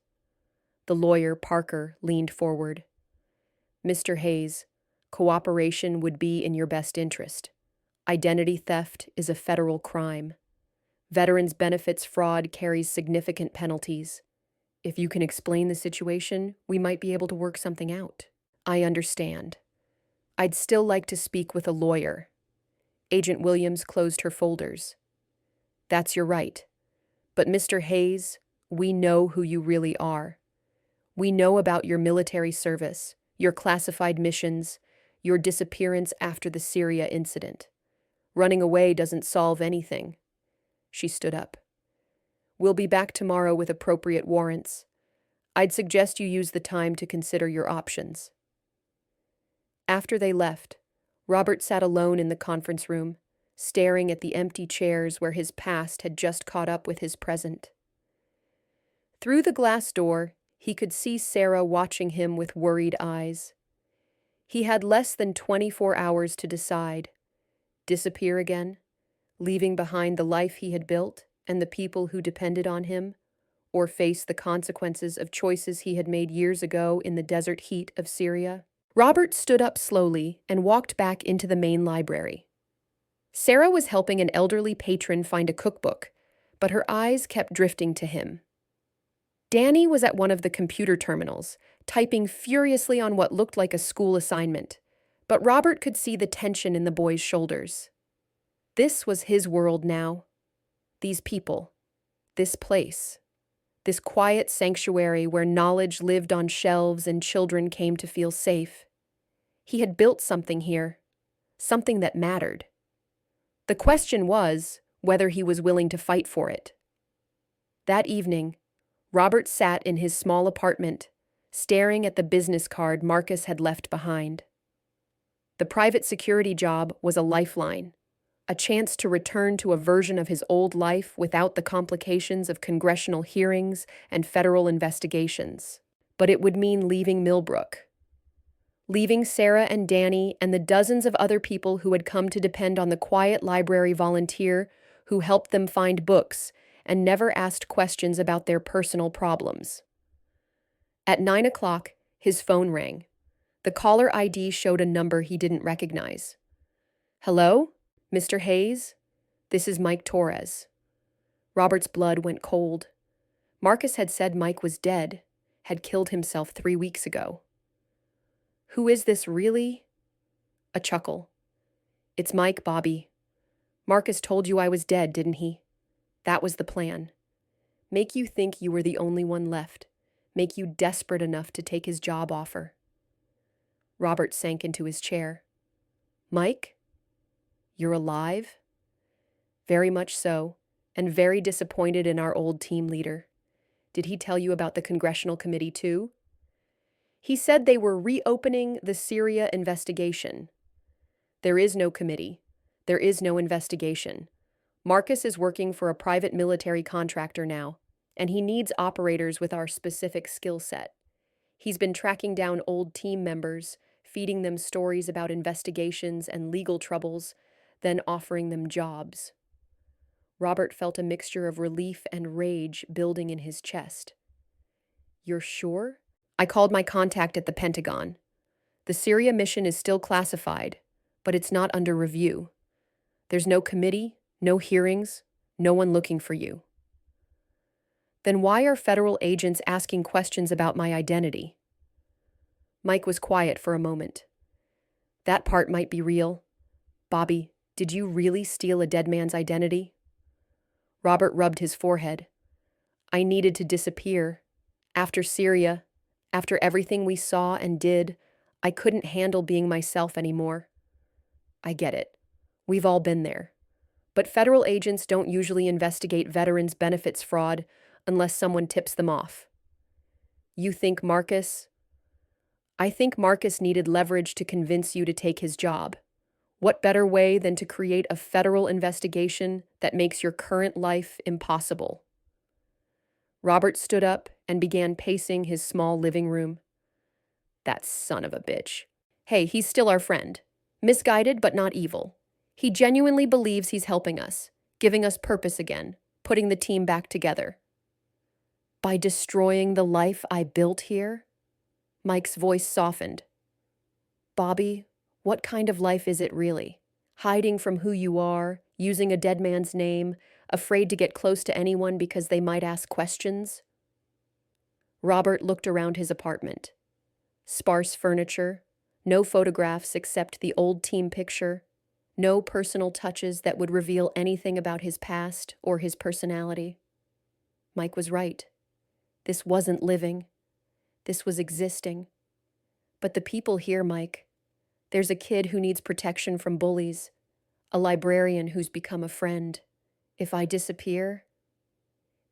The lawyer, Parker, leaned forward. "Mr. Hayes, cooperation would be in your best interest. Identity theft is a federal crime. Veterans benefits fraud carries significant penalties. If you can explain the situation, we might be able to work something out." "I understand. I'd still like to speak with a lawyer." Agent Williams closed her folders. "That's your right. But Mr. Hayes, we know who you really are. We know about your military service, your classified missions, your disappearance after the Syria incident. Running away doesn't solve anything." She stood up. "We'll be back tomorrow with appropriate warrants. I'd suggest you use the time to consider your options." After they left, Robert sat alone in the conference room, staring at the empty chairs where his past had just caught up with his present. Through the glass door, he could see Sarah watching him with worried eyes. He had less than 24 hours to decide: disappear again, leaving behind the life he had built and the people who depended on him, or face the consequences of choices he had made years ago in the desert heat of Syria. Robert stood up slowly and walked back into the main library. Sarah was helping an elderly patron find a cookbook, but her eyes kept drifting to him. Danny was at one of the computer terminals, typing furiously on what looked like a school assignment, but Robert could see the tension in the boy's shoulders. This was his world now. These people, this place, this quiet sanctuary where knowledge lived on shelves and children came to feel safe. He had built something here, something that mattered. The question was whether he was willing to fight for it. That evening, Robert sat in his small apartment, staring at the business card Marcus had left behind. The private security job was a lifeline, a chance to return to a version of his old life without the complications of congressional hearings and federal investigations. But it would mean leaving Millbrook. Leaving Sarah and Danny and the dozens of other people who had come to depend on the quiet library volunteer who helped them find books and never asked questions about their personal problems. At 9 o'clock, his phone rang. The caller ID showed a number he didn't recognize. "Hello? Mr. Hayes? This is Mike Torres." Robert's blood went cold. Marcus had said Mike was dead, had killed himself 3 weeks ago. "Who is this really?" A chuckle. "It's Mike, Bobby. Marcus told you I was dead, didn't he? That was the plan. Make you think you were the only one left. Make you desperate enough to take his job offer." Robert sank into his chair. "Mike? You're alive?" "Very much so, and very disappointed in our old team leader. Did he tell you about the congressional committee too?" "He said they were reopening the Syria investigation." "There is no committee. There is no investigation. Marcus is working for a private military contractor now, and he needs operators with our specific skill set. He's been tracking down old team members, feeding them stories about investigations and legal troubles, then offering them jobs." Robert felt a mixture of relief and rage building in his chest. "You're sure?" "I called my contact at the Pentagon. The Syria mission is still classified, but it's not under review. There's no committee, no hearings, no one looking for you." "Then why are federal agents asking questions about my identity?" Mike was quiet for a moment. That part might be real. Bobby, did you really steal a dead man's identity? Robert rubbed his forehead. I needed to disappear. After Syria, after everything we saw and did, I couldn't handle being myself anymore. I get it. We've all been there. But federal agents don't usually investigate veterans' benefits fraud unless someone tips them off. You think Marcus? I think Marcus needed leverage to convince you to take his job. What better way than to create a federal investigation that makes your current life impossible? Robert stood up and began pacing his small living room. That son of a bitch. Hey, he's still our friend. Misguided, but not evil. He genuinely believes he's helping us, giving us purpose again, putting the team back together. By destroying the life I built here? Mike's voice softened. Bobby, what kind of life is it really? Hiding from who you are, using a dead man's name, afraid to get close to anyone because they might ask questions? Robert looked around his apartment. Sparse furniture, no photographs except the old team picture, no personal touches that would reveal anything about his past or his personality. Mike was right. This wasn't living. This was existing. But the people here, Mike, there's a kid who needs protection from bullies, a librarian who's become a friend. If I disappear,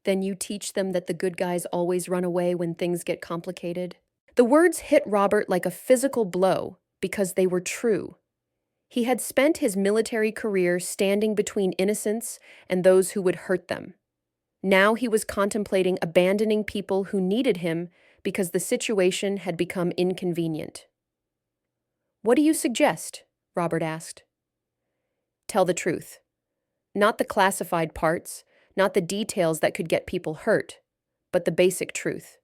then you teach them that the good guys always run away when things get complicated. The words hit Robert like a physical blow because they were true. He had spent his military career standing between innocents and those who would hurt them. Now he was contemplating abandoning people who needed him because the situation had become inconvenient. What do you suggest? Robert asked. Tell the truth. Not the classified parts, not the details that could get people hurt, but the basic truth.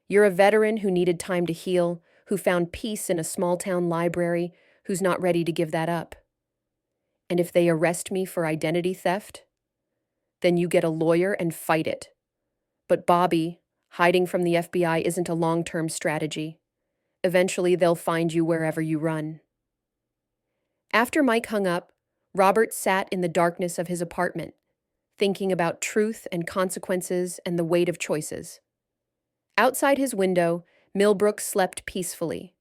You're a veteran who needed time to heal, who found peace in a small-town library, who's not ready to give that up. And if they arrest me for identity theft, then you get a lawyer and fight it. But Bobby, hiding from the FBI isn't a long-term strategy. Eventually, they'll find you wherever you run. After Mike hung up, Robert sat in the darkness of his apartment, thinking about truth and consequences and the weight of choices. Outside his window, Millbrook slept peacefully,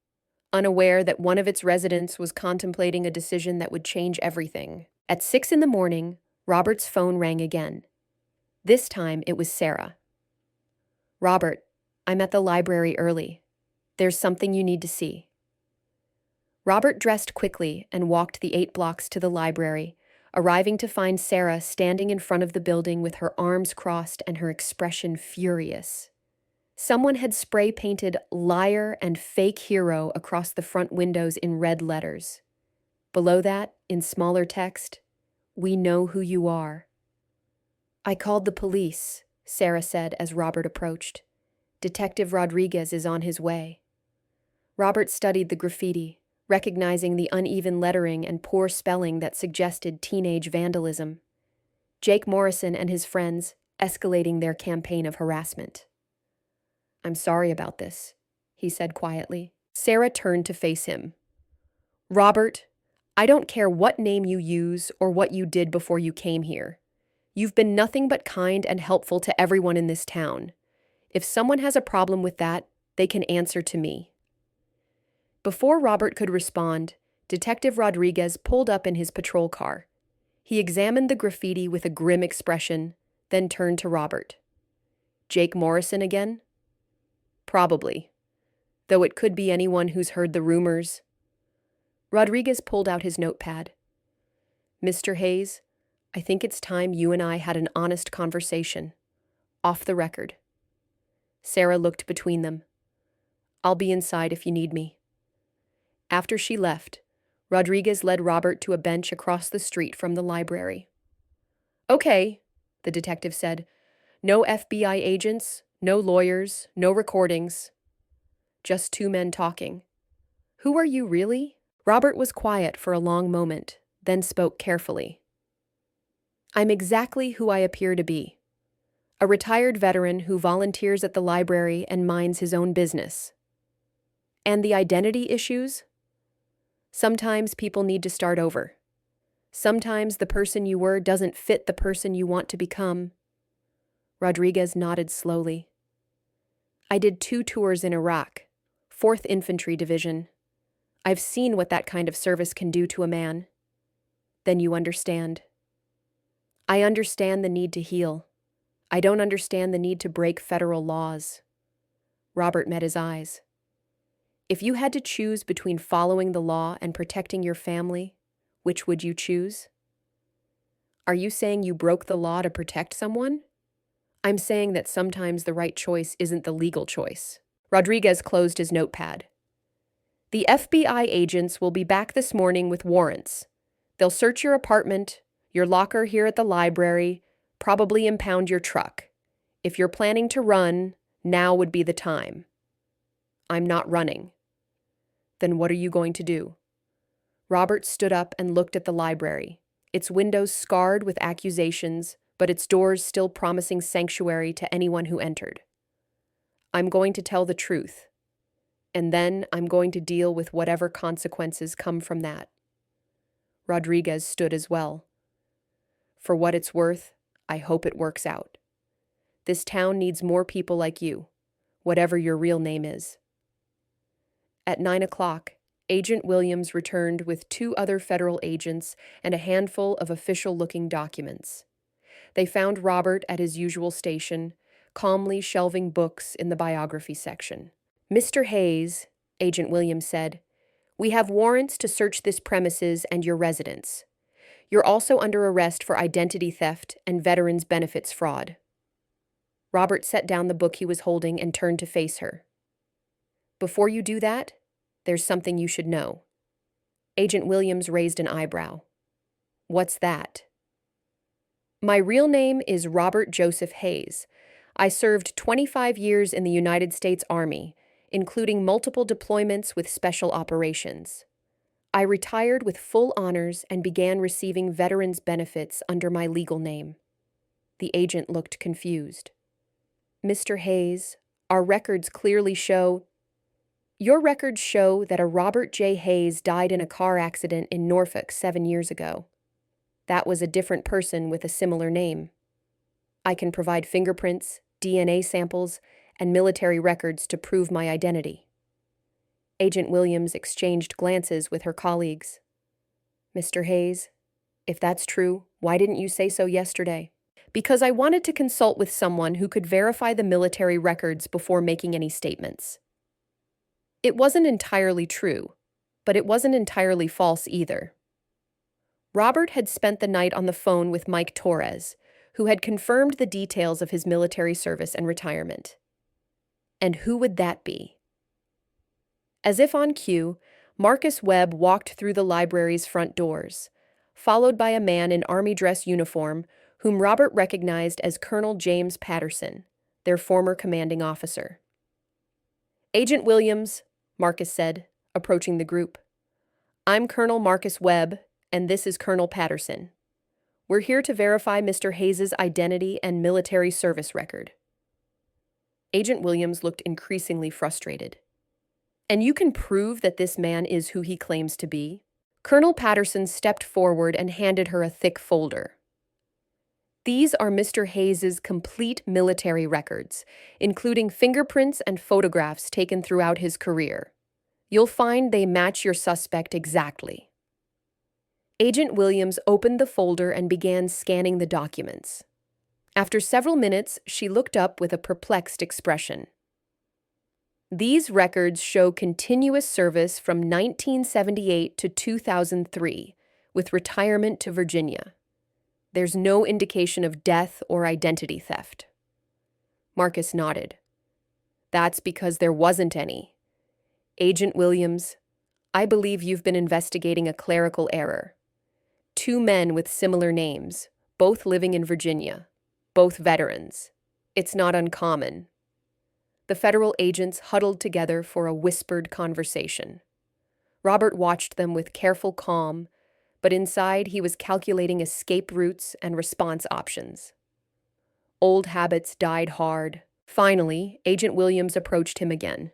unaware that one of its residents was contemplating a decision that would change everything. At 6 a.m, Robert's phone rang again. This time it was Sarah. Robert, I'm at the library early. There's something you need to see. Robert dressed quickly and walked the 8 blocks to the library, arriving to find Sarah standing in front of the building with her arms crossed and her expression furious. Someone had spray-painted liar and fake hero across the front windows in red letters. Below that, in smaller text, we know who you are. I called the police, Sarah said as Robert approached. Detective Rodriguez is on his way. Robert studied the graffiti, recognizing the uneven lettering and poor spelling that suggested teenage vandalism. Jake Morrison and his friends escalating their campaign of harassment. I'm sorry about this, he said quietly. Sarah turned to face him. Robert, I don't care what name you use or what you did before you came here. You've been nothing but kind and helpful to everyone in this town. If someone has a problem with that, they can answer to me. Before Robert could respond, Detective Rodriguez pulled up in his patrol car. He examined the graffiti with a grim expression, then turned to Robert. Jake Morrison again? Probably, though it could be anyone who's heard the rumors. Rodriguez pulled out his notepad. Mr. Hayes, I think it's time you and I had an honest conversation. Off the record. Sarah looked between them. I'll be inside if you need me. After she left, Rodriguez led Robert to a bench across the street from the library. Okay, the detective said. No FBI agents, no lawyers, no recordings. Just 2 men talking. Who are you really? Robert was quiet for a long moment, then spoke carefully. I'm exactly who I appear to be. A retired veteran who volunteers at the library and minds his own business. And the identity issues? Sometimes people need to start over. Sometimes the person you were doesn't fit the person you want to become. Rodriguez nodded slowly. I did 2 tours in Iraq, 4th Infantry Division. I've seen what that kind of service can do to a man. Then you understand. I understand the need to heal. I don't understand the need to break federal laws. Robert met his eyes. If you had to choose between following the law and protecting your family, which would you choose? Are you saying you broke the law to protect someone? I'm saying that sometimes the right choice isn't the legal choice. Rodriguez closed his notepad. The FBI agents will be back this morning with warrants. They'll search your apartment, your locker here at the library, probably impound your truck. If you're planning to run, now would be the time. I'm not running. Then what are you going to do? Robert stood up and looked at the library, its windows scarred with accusations, but its doors still promising sanctuary to anyone who entered. I'm going to tell the truth, and then I'm going to deal with whatever consequences come from that. Rodriguez stood as well. For what it's worth, I hope it works out. This town needs more people like you, whatever your real name is. At 9 o'clock, Agent Williams returned with 2 other federal agents and a handful of official-looking documents. They found Robert at his usual station, calmly shelving books in the biography section. Mr. Hayes, Agent Williams said, we have warrants to search this premises and your residence. You're also under arrest for identity theft and veterans benefits fraud. Robert set down the book he was holding and turned to face her. Before you do that, there's something you should know. Agent Williams raised an eyebrow. What's that? My real name is Robert Joseph Hayes. I served 25 years in the United States Army, including multiple deployments with special operations. I retired with full honors and began receiving veterans benefits under my legal name. The agent looked confused. Mr. Hayes, our records clearly show... Your records show that a Robert J. Hayes died in a car accident in Norfolk 7 years ago. That was a different person with a similar name. I can provide fingerprints, DNA samples, and military records to prove my identity. Agent Williams exchanged glances with her colleagues. Mr. Hayes, if that's true, why didn't you say so yesterday? Because I wanted to consult with someone who could verify the military records before making any statements. It wasn't entirely true, but it wasn't entirely false either. Robert had spent the night on the phone with Mike Torres, who had confirmed the details of his military service and retirement. And who would that be? As if on cue, Marcus Webb walked through the library's front doors, followed by a man in army dress uniform whom Robert recognized as Colonel James Patterson, their former commanding officer. Agent Williams, Marcus said, approaching the group. I'm Colonel Marcus Webb, and this is Colonel Patterson. We're here to verify Mr. Hayes' identity and military service record. Agent Williams looked increasingly frustrated. And you can prove that this man is who he claims to be? Colonel Patterson stepped forward and handed her a thick folder. These are Mr. Hayes' complete military records, including fingerprints and photographs taken throughout his career. You'll find they match your suspect exactly. Agent Williams opened the folder and began scanning the documents. After several minutes, she looked up with a perplexed expression. These records show continuous service from 1978 to 2003, with retirement to Virginia. There's no indication of death or identity theft. Marcus nodded. That's because there wasn't any. Agent Williams, I believe you've been investigating a clerical error. 2 men with similar names, both living in Virginia, both veterans. It's not uncommon. The federal agents huddled together for a whispered conversation. Robert watched them with careful calm, but inside he was calculating escape routes and response options. Old habits died hard. Finally, Agent Williams approached him again.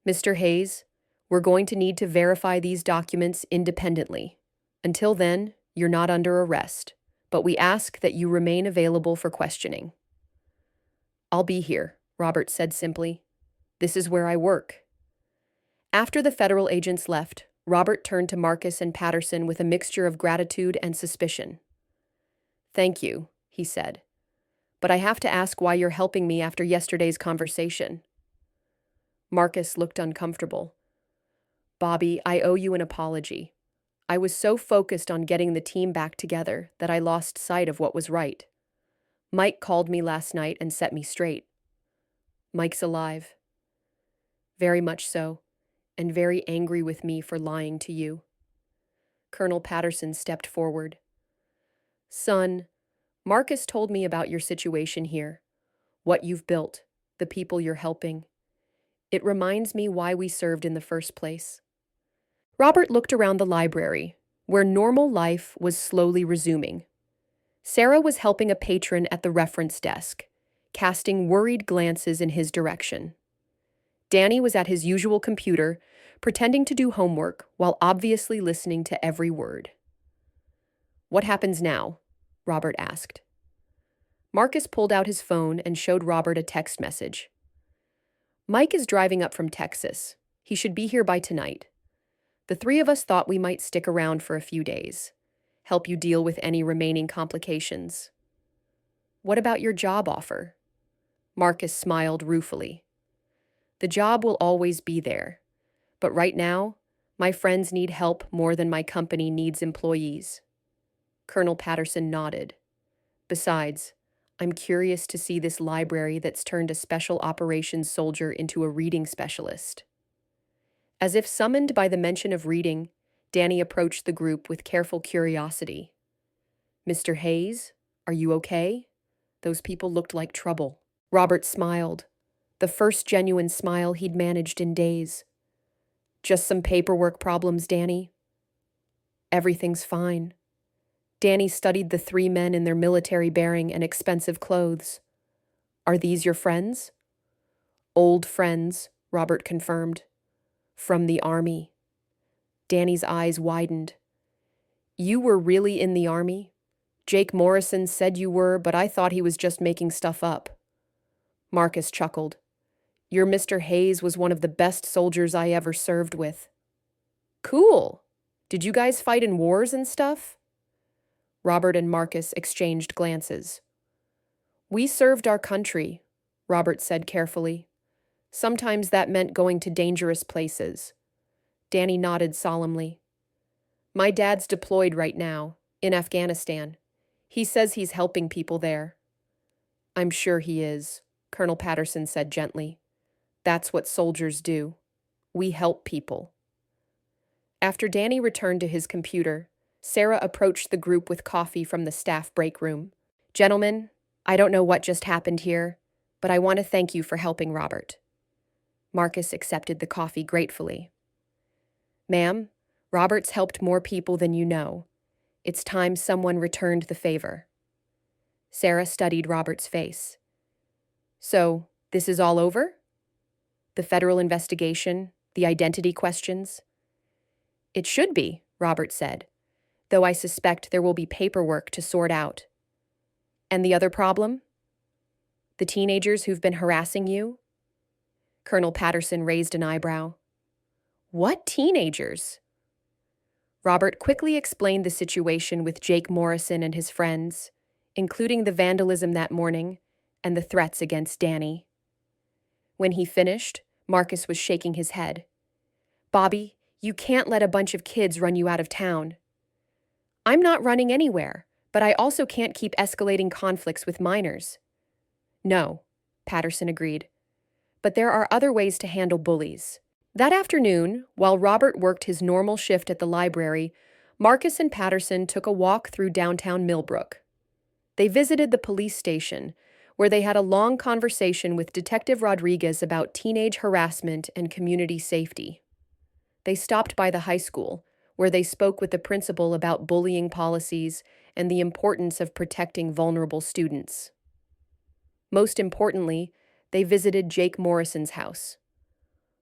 Mr. Hayes, we're going to need to verify these documents independently. Until then, you're not under arrest, but we ask that you remain available for questioning. I'll be here, Robert said simply. This is where I work. After the federal agents left, Robert turned to Marcus and Patterson with a mixture of gratitude and suspicion. Thank you, he said. But I have to ask why you're helping me after yesterday's conversation. Marcus looked uncomfortable. Bobby, I owe you an apology. I was so focused on getting the team back together that I lost sight of what was right. Mike called me last night and set me straight. Mike's alive. Very much so, and very angry with me for lying to you. Colonel Patterson stepped forward. Son, Marcus told me about your situation here, what you've built, the people you're helping. It reminds me why we served in the first place. Robert looked around the library, where normal life was slowly resuming. Sarah was helping a patron at the reference desk, casting worried glances in his direction. Danny was at his usual computer, pretending to do homework while obviously listening to every word. What happens now? Robert asked. Marcus pulled out his phone and showed Robert a text message. Mike is driving up from Texas. He should be here by tonight. The three of us thought we might stick around for a few days, help you deal with any remaining complications. What about your job offer? Marcus smiled ruefully. The job will always be there, but right now, my friends need help more than my company needs employees. Colonel Patterson nodded. Besides, I'm curious to see this library that's turned a special operations soldier into a reading specialist. As if summoned by the mention of reading, Danny approached the group with careful curiosity. Mr. Hayes, are you okay? Those people looked like trouble. Robert smiled, the first genuine smile he'd managed in days. Just some paperwork problems, Danny. Everything's fine. Danny studied the three men in their military bearing and expensive clothes. Are these your friends? Old friends, Robert confirmed. From the army. Danny's eyes widened. You were really in the army? Jake Morrison said you were, but I thought he was just making stuff up. Marcus chuckled. Your Mr. Hayes was one of the best soldiers I ever served with. Cool. Did you guys fight in wars and stuff? Robert and Marcus exchanged glances. We served our country, Robert said carefully. Sometimes that meant going to dangerous places. Danny nodded solemnly. My dad's deployed right now, in Afghanistan. He says he's helping people there. I'm sure he is, Colonel Patterson said gently. That's what soldiers do. We help people. After Danny returned to his computer, Sarah approached the group with coffee from the staff break room. Gentlemen, I don't know what just happened here, but I want to thank you for helping Robert. Marcus accepted the coffee gratefully. Ma'am, Robert's helped more people than you know. It's time someone returned the favor. Sarah studied Robert's face. So, this is all over? The federal investigation, the identity questions? It should be, Robert said, though I suspect there will be paperwork to sort out. And the other problem? The teenagers who've been harassing you? Colonel Patterson raised an eyebrow. What teenagers? Robert quickly explained the situation with Jake Morrison and his friends, including the vandalism that morning and the threats against Danny. When he finished, Marcus was shaking his head. Bobby, you can't let a bunch of kids run you out of town. I'm not running anywhere, but I also can't keep escalating conflicts with minors. No, Patterson agreed. But there are other ways to handle bullies. That afternoon, while Robert worked his normal shift at the library, Marcus and Patterson took a walk through downtown Millbrook. They visited the police station, where they had a long conversation with Detective Rodriguez about teenage harassment and community safety. They stopped by the high school, where they spoke with the principal about bullying policies and the importance of protecting vulnerable students. Most importantly, they visited Jake Morrison's house.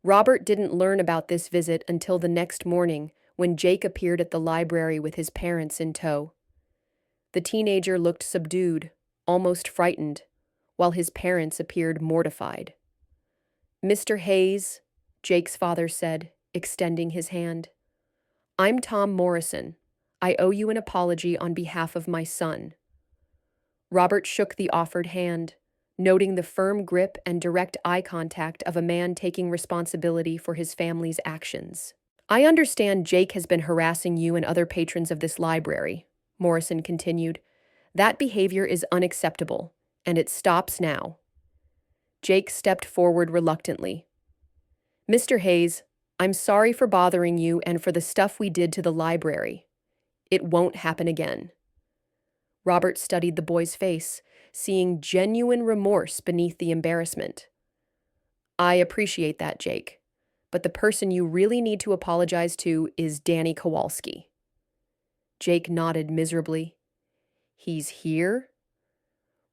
Robert didn't learn about this visit until the next morning when Jake appeared at the library with his parents in tow. The teenager looked subdued, almost frightened, while his parents appeared mortified. "Mr. Hayes," Jake's father said, extending his hand. "I'm Tom Morrison. I owe you an apology on behalf of my son." Robert shook the offered hand, noting the firm grip and direct eye contact of a man taking responsibility for his family's actions. "I understand Jake has been harassing you and other patrons of this library," Morrison continued. "That behavior is unacceptable, and it stops now." Jake stepped forward reluctantly. "Mr. Hayes, I'm sorry for bothering you and for the stuff we did to the library. It won't happen again." Robert studied the boy's face, seeing genuine remorse beneath the embarrassment. "I appreciate that, Jake, but the person you really need to apologize to is Danny Kowalski." Jake nodded miserably. "He's here?"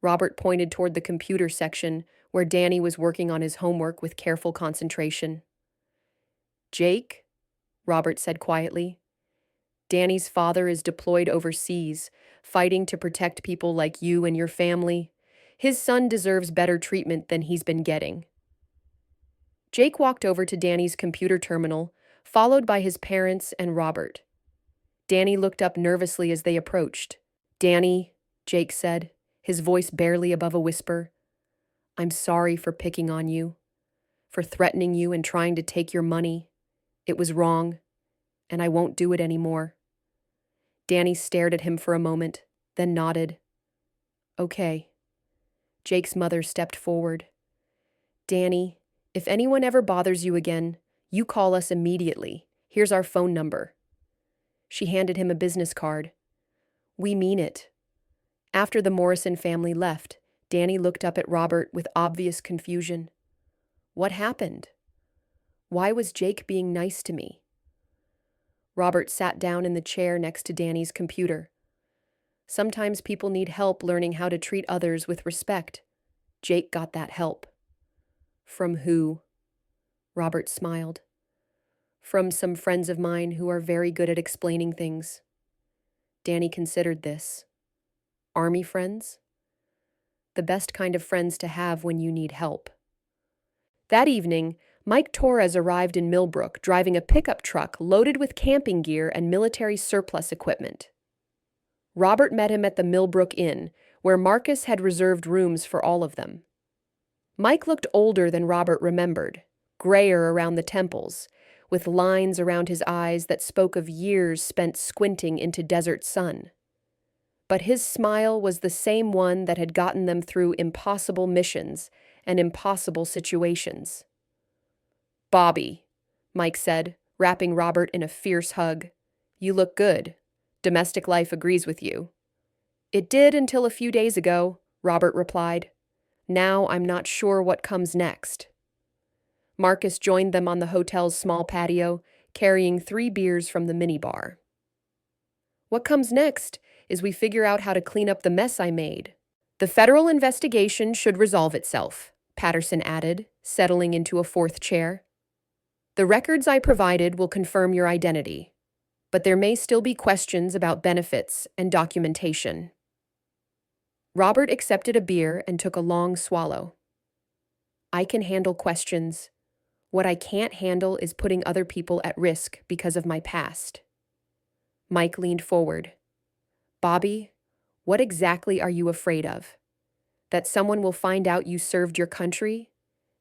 Robert pointed toward the computer section where Danny was working on his homework with careful concentration. "Jake," Robert said quietly, "Danny's father is deployed overseas, fighting to protect people like you and your family. His son deserves better treatment than he's been getting." Jake walked over to Danny's computer terminal, followed by his parents and Robert. Danny looked up nervously as they approached. "Danny," Jake said, his voice barely above a whisper, "I'm sorry for picking on you, for threatening you and trying to take your money. It was wrong, and I won't do it anymore." Danny stared at him for a moment, then nodded. "Okay." Jake's mother stepped forward. "Danny, if anyone ever bothers you again, you call us immediately. Here's our phone number." She handed him a business card. "We mean it." After the Morrison family left, Danny looked up at Robert with obvious confusion. "What happened? Why was Jake being nice to me?" Robert sat down in the chair next to Danny's computer. "Sometimes people need help learning how to treat others with respect. Jake got that help." "From who?" Robert smiled. "From some friends of mine who are very good at explaining things." Danny considered this. "Army friends?" "The best kind of friends to have when you need help." That evening, Mike Torres arrived in Millbrook driving a pickup truck loaded with camping gear and military surplus equipment. Robert met him at the Millbrook Inn, where Marcus had reserved rooms for all of them. Mike looked older than Robert remembered, grayer around the temples, with lines around his eyes that spoke of years spent squinting into desert sun. But his smile was the same one that had gotten them through impossible missions and impossible situations. "Bobby," Mike said, wrapping Robert in a fierce hug. "You look good. Domestic life agrees with you." "It did until a few days ago," Robert replied. "Now I'm not sure what comes next." Marcus joined them on the hotel's small patio, carrying 3 beers from the minibar. "What comes next is we figure out how to clean up the mess I made. The federal investigation should resolve itself," Patterson added, settling into a 4th chair. "The records I provided will confirm your identity, but there may still be questions about benefits and documentation." Robert accepted a beer and took a long swallow. "I can handle questions. What I can't handle is putting other people at risk because of my past." Mike leaned forward. "Bobby, what exactly are you afraid of? That someone will find out you served your country?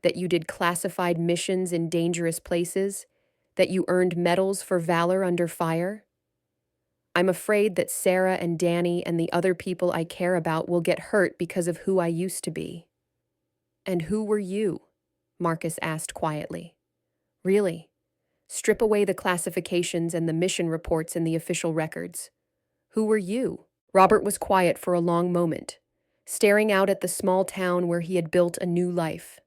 That you did classified missions in dangerous places? That you earned medals for valor under fire? I'm afraid that Sarah and Danny and the other people I care about will get hurt because of who I used to be." "And who were you?" Marcus asked quietly. "Really? Strip away the classifications and the mission reports in the official records. Who were you?" Robert was quiet for a long moment, staring out at the small town where he had built a new life.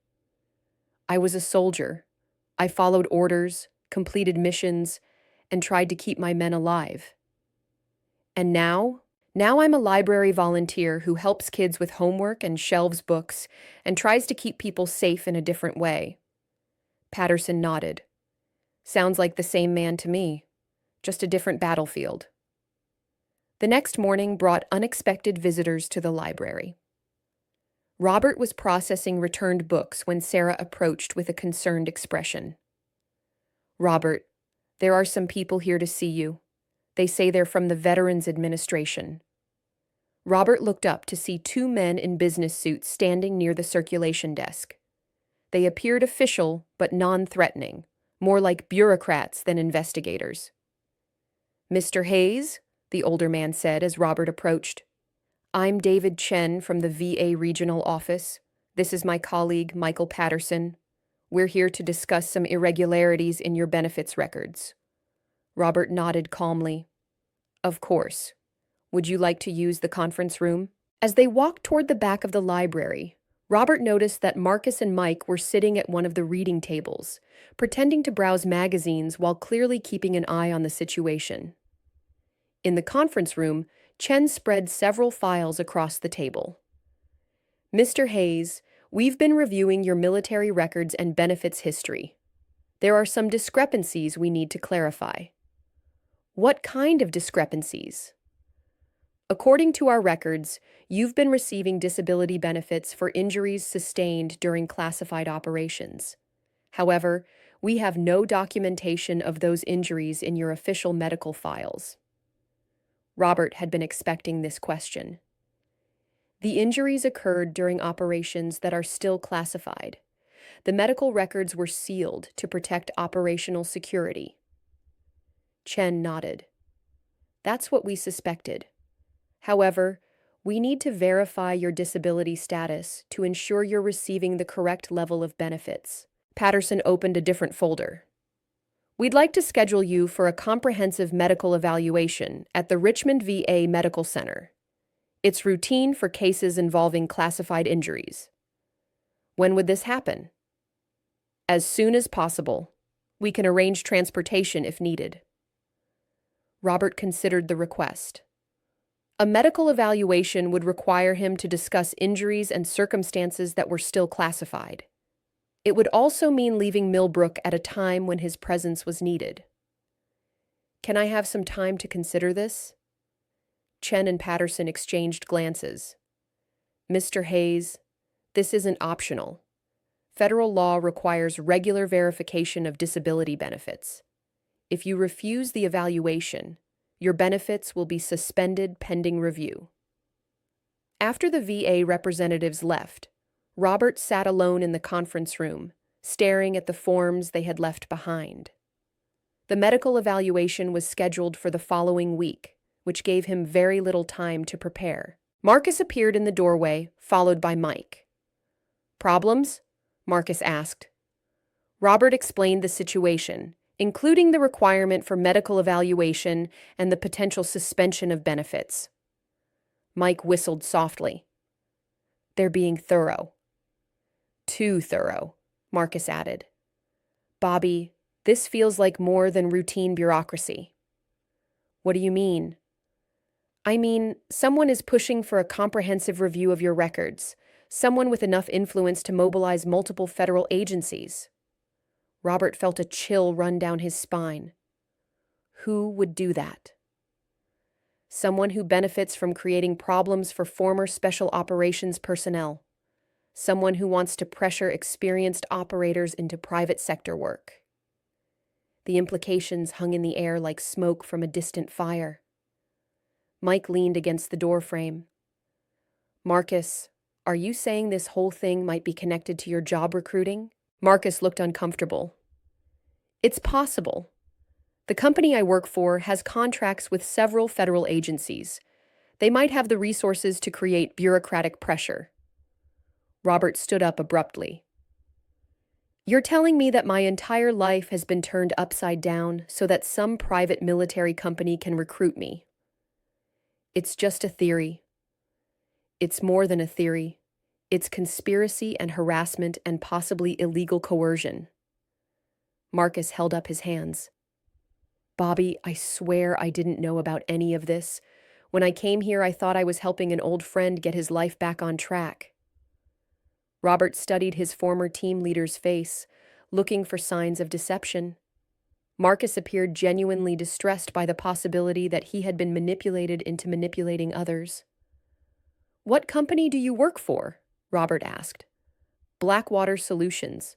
"I was a soldier. I followed orders, completed missions, and tried to keep my men alive. And now I'm a library volunteer who helps kids with homework and shelves books and tries to keep people safe in a different way." Patterson nodded. Sounds like the same man to me, just a different battlefield. The next morning brought unexpected visitors to the library. Robert was processing returned books when Sarah approached with a concerned expression. Robert, there are some people here to see you. They say they're from the Veterans Administration. Robert looked up to see two men in business suits standing near the circulation desk. They appeared official but non-threatening, more like bureaucrats than investigators. "Mr. Hayes," the older man said as Robert approached. "I'm David Chen from the VA Regional Office. This is my colleague, Michael Patterson. We're here to discuss some irregularities in your benefits records." Robert nodded calmly. "Of course. Would you like to use the conference room?" As they walked toward the back of the library, Robert noticed that Marcus and Mike were sitting at one of the reading tables, pretending to browse magazines while clearly keeping an eye on the situation. In the conference room, Chen spread several files across the table. "Mr. Hayes, we've been reviewing your military records and benefits history. There are some discrepancies we need to clarify." "What kind of discrepancies?" "According to our records, you've been receiving disability benefits for injuries sustained during classified operations. However, we have no documentation of those injuries in your official medical files." Robert had been expecting this question. The injuries occurred during operations that are still classified. The medical records were sealed to protect operational security. Chen nodded. "That's what we suspected. However, we need to verify your disability status to ensure you're receiving the correct level of benefits." Patterson opened a different folder. "We'd like to schedule you for a comprehensive medical evaluation at the Richmond VA Medical Center. It's routine for cases involving classified injuries." "When would this happen?" "As soon as possible. We can arrange transportation if needed." Robert considered the request. A medical evaluation would require him to discuss injuries and circumstances that were still classified. It would also mean leaving Millbrook at a time when his presence was needed. "Can I have some time to consider this?" Chen and Patterson exchanged glances. "Mr. Hayes, this isn't optional. Federal law requires regular verification of disability benefits. If you refuse the evaluation, your benefits will be suspended pending review." After the VA representatives left, Robert sat alone in the conference room, staring at the forms they had left behind. The medical evaluation was scheduled for the following week, which gave him very little time to prepare. Marcus appeared in the doorway, followed by Mike. "Problems?" Marcus asked. Robert explained the situation, including the requirement for medical evaluation and the potential suspension of benefits. Mike whistled softly. "They're being thorough." "Too thorough," Marcus added. "Bobby, this feels like more than routine bureaucracy." "What do you mean?" "I mean, someone is pushing for a comprehensive review of your records, someone with enough influence to mobilize multiple federal agencies." Robert felt a chill run down his spine. Who would do that? Someone who benefits from creating problems for former special operations personnel. Someone who wants to pressure experienced operators into private sector work. The implications hung in the air like smoke from a distant fire. Mike leaned against the doorframe. "Marcus, are you saying this whole thing might be connected to your job recruiting?" Marcus looked uncomfortable. "It's possible. The company I work for has contracts with several federal agencies. They might have the resources to create bureaucratic pressure." Robert stood up abruptly. "You're telling me that my entire life has been turned upside down so that some private military company can recruit me?" "It's just a theory." "It's more than a theory. It's conspiracy and harassment and possibly illegal coercion." Marcus held up his hands. "Bobby, I swear I didn't know about any of this. When I came here, I thought I was helping an old friend get his life back on track." Robert studied his former team leader's face, looking for signs of deception. Marcus appeared genuinely distressed by the possibility that he had been manipulated into manipulating others. "What company do you work for?" Robert asked. "Blackwater Solutions.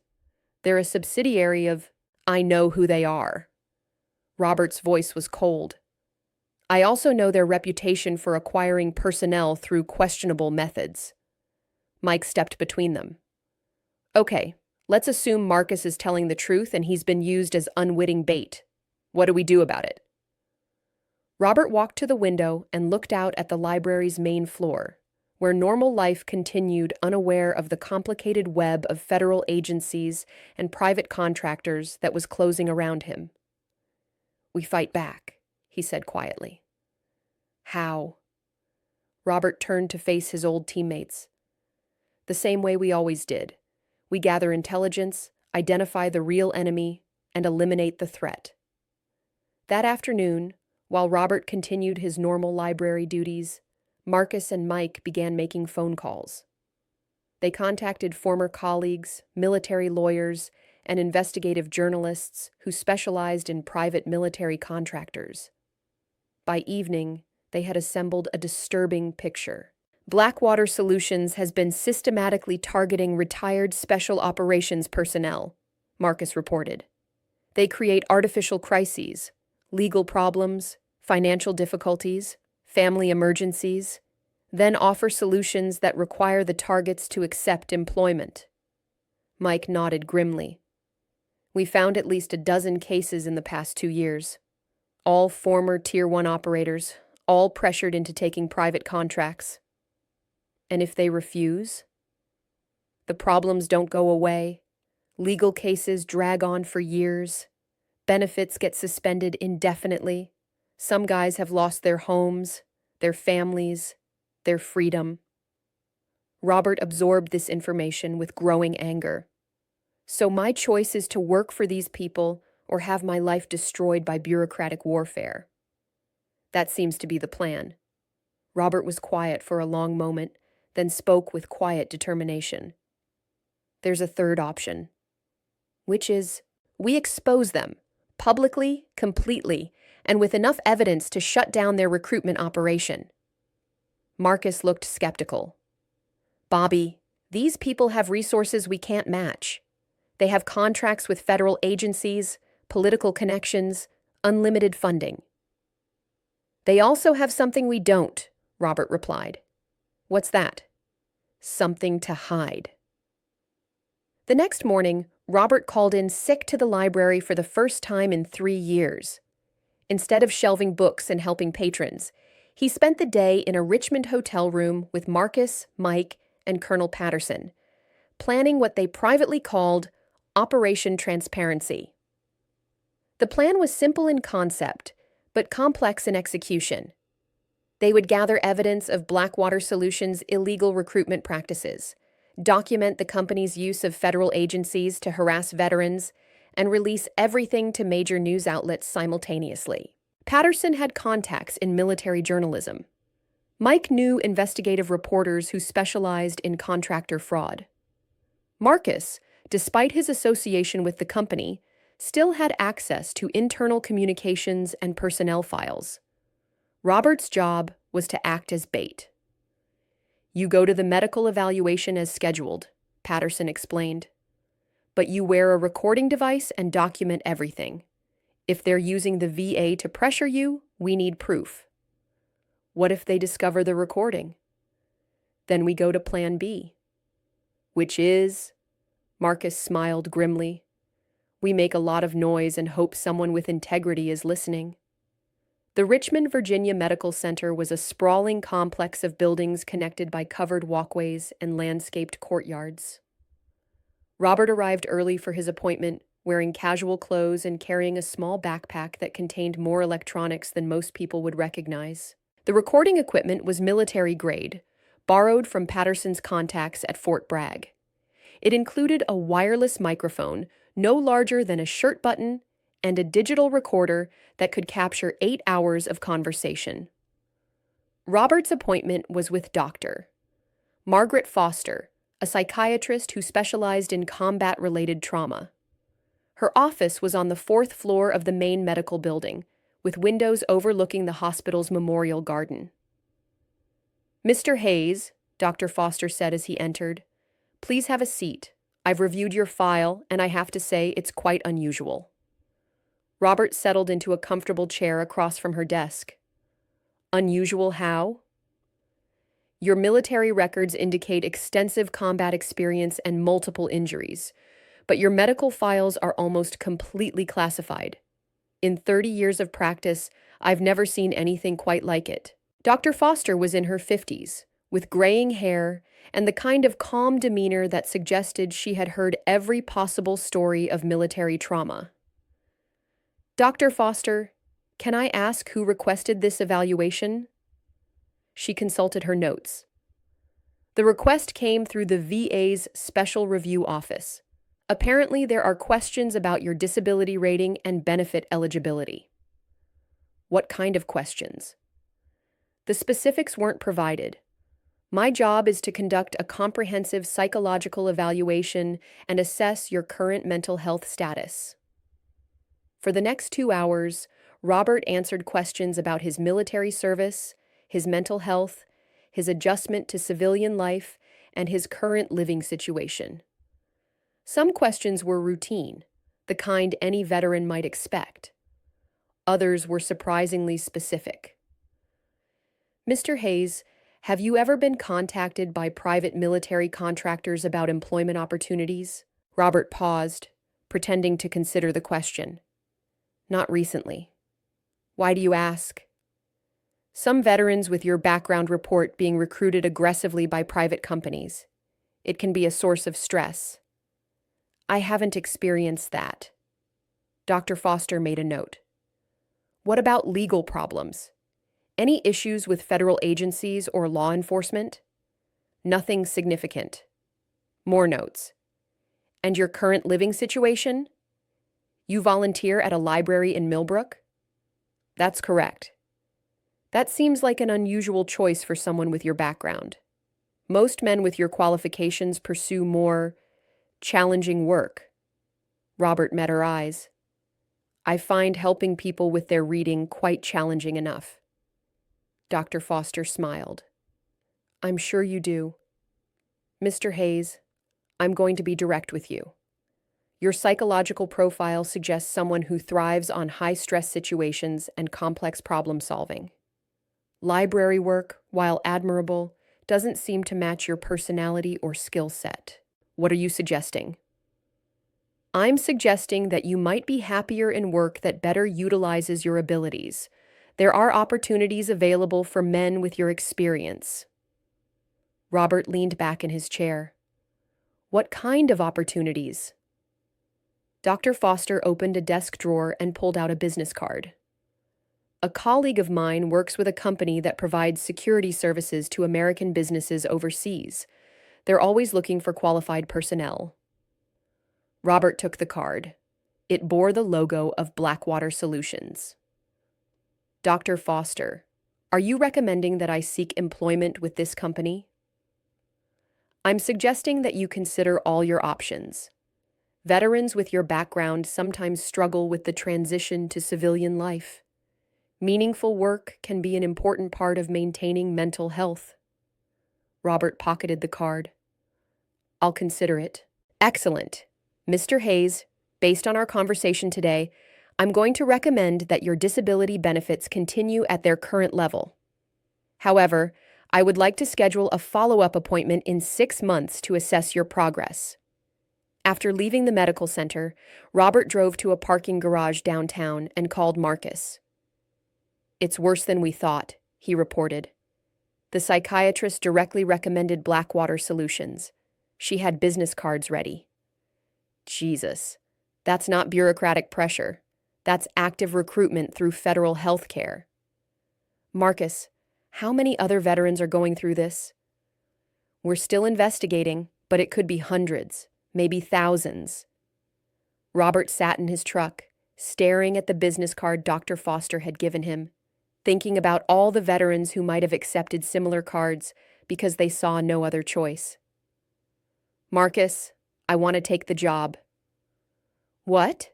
They're a subsidiary of—" "I know who they are." Robert's voice was cold. "I also know their reputation for acquiring personnel through questionable methods." Mike stepped between them. "Okay, let's assume Marcus is telling the truth and he's been used as unwitting bait. What do we do about it?" Robert walked to the window and looked out at the library's main floor, where normal life continued, unaware of the complicated web of federal agencies and private contractors that was closing around him. "We fight back," he said quietly. "How?" Robert turned to face his old teammates. "The same way we always did. We gather intelligence, identify the real enemy, and eliminate the threat." That afternoon, while Robert continued his normal library duties, Marcus and Mike began making phone calls. They contacted former colleagues, military lawyers, and investigative journalists who specialized in private military contractors. By evening, they had assembled a disturbing picture. Blackwater Solutions has been systematically targeting retired special operations personnel, Marcus reported. They create artificial crises, legal problems, financial difficulties, family emergencies, then offer solutions that require the targets to accept employment. Mike nodded grimly. "We found at least a dozen cases in the past 2 years. All former Tier 1 operators, all pressured into taking private contracts. And if they refuse? The problems don't go away. Legal cases drag on for years. Benefits get suspended indefinitely. Some guys have lost their homes, their families, their freedom." Robert absorbed this information with growing anger. "So my choice is to work for these people or have my life destroyed by bureaucratic warfare. That seems to be the plan." Robert was quiet for a long moment, then spoke with quiet determination. "There's a third option, which is we expose them, publicly, completely, and with enough evidence to shut down their recruitment operation." Marcus looked skeptical. "Bobby, these people have resources we can't match. They have contracts with federal agencies, political connections, unlimited funding." "They also have something we don't," Robert replied. "What's that?" "Something to hide." The next morning, Robert called in sick to the library for the first time in 3 years. Instead of shelving books and helping patrons, he spent the day in a Richmond hotel room with Marcus, Mike, and Colonel Patterson, planning what they privately called Operation Transparency. The plan was simple in concept, but complex in execution. They would gather evidence of Blackwater Solutions' illegal recruitment practices, document the company's use of federal agencies to harass veterans, and release everything to major news outlets simultaneously. Patterson had contacts in military journalism. Mike knew investigative reporters who specialized in contractor fraud. Marcus, despite his association with the company, still had access to internal communications and personnel files. Robert's job was to act as bait. "You go to the medical evaluation as scheduled," Patterson explained. "But you wear a recording device and document everything. If they're using the VA to pressure you, we need proof." "What if they discover the recording?" "Then we go to Plan B." "Which is?" Marcus smiled grimly. "We make a lot of noise and hope someone with integrity is listening." The Richmond, Virginia Medical Center was a sprawling complex of buildings connected by covered walkways and landscaped courtyards. Robert arrived early for his appointment, wearing casual clothes and carrying a small backpack that contained more electronics than most people would recognize. The recording equipment was military grade, borrowed from Patterson's contacts at Fort Bragg. It included a wireless microphone no larger than a shirt button and a digital recorder that could capture 8 hours of conversation. Robert's appointment was with Dr. Margaret Foster, a psychiatrist who specialized in combat-related trauma. Her office was on the fourth floor of the main medical building, with windows overlooking the hospital's memorial garden. "Mr. Hayes," Dr. Foster said as he entered, "please have a seat. I've reviewed your file, and I have to say it's quite unusual." Robert settled into a comfortable chair across from her desk. "Unusual how?" "Your military records indicate extensive combat experience and multiple injuries, but your medical files are almost completely classified. In 30 years of practice, I've never seen anything quite like it." Dr. Foster was in her 50s, with graying hair and the kind of calm demeanor that suggested she had heard every possible story of military trauma. "Dr. Foster, can I ask who requested this evaluation?" She consulted her notes. "The request came through the VA's Special Review Office. Apparently, there are questions about your disability rating and benefit eligibility." "What kind of questions?" "The specifics weren't provided. My job is to conduct a comprehensive psychological evaluation and assess your current mental health status." For the next 2 hours, Robert answered questions about his military service, his mental health, his adjustment to civilian life, and his current living situation. Some questions were routine, the kind any veteran might expect. Others were surprisingly specific. "Mr. Hayes, have you ever been contacted by private military contractors about employment opportunities?" Robert paused, pretending to consider the question. "Not recently." "Why do you ask?" "Some veterans with your background report being recruited aggressively by private companies. It can be a source of stress." "I haven't experienced that." Dr. Foster made a note. "What about legal problems? Any issues with federal agencies or law enforcement?" "Nothing significant." More notes. "And your current living situation?" "You volunteer at a library in Millbrook?" "That's correct." "That seems like an unusual choice for someone with your background. Most men with your qualifications pursue more challenging work." Robert met her eyes. "I find helping people with their reading quite challenging enough." Dr. Foster smiled. "I'm sure you do. Mr. Hayes, I'm going to be direct with you. Your psychological profile suggests someone who thrives on high-stress situations and complex problem-solving. Library work, while admirable, doesn't seem to match your personality or skill set." "What are you suggesting?" "I'm suggesting that you might be happier in work that better utilizes your abilities. There are opportunities available for men with your experience." Robert leaned back in his chair. "What kind of opportunities?" Dr. Foster opened a desk drawer and pulled out a business card. "A colleague of mine works with a company that provides security services to American businesses overseas. They're always looking for qualified personnel." Robert took the card. It bore the logo of Blackwater Solutions. "Dr. Foster, are you recommending that I seek employment with this company?" "I'm suggesting that you consider all your options. Veterans with your background sometimes struggle with the transition to civilian life. Meaningful work can be an important part of maintaining mental health." Robert pocketed the card. "I'll consider it." "Excellent. Mr. Hayes, based on our conversation today, I'm going to recommend that your disability benefits continue at their current level. However, I would like to schedule a follow-up appointment in 6 months to assess your progress." After leaving the medical center, Robert drove to a parking garage downtown and called Marcus. "It's worse than we thought," he reported. "The psychiatrist directly recommended Blackwater Solutions. She had business cards ready." "Jesus, that's not bureaucratic pressure. That's active recruitment through federal health care." "Marcus, how many other veterans are going through this?" "We're still investigating, but it could be hundreds, maybe thousands." Robert sat in his truck, staring at the business card Dr. Foster had given him, thinking about all the veterans who might have accepted similar cards because they saw no other choice. "Marcus, I want to take the job." What?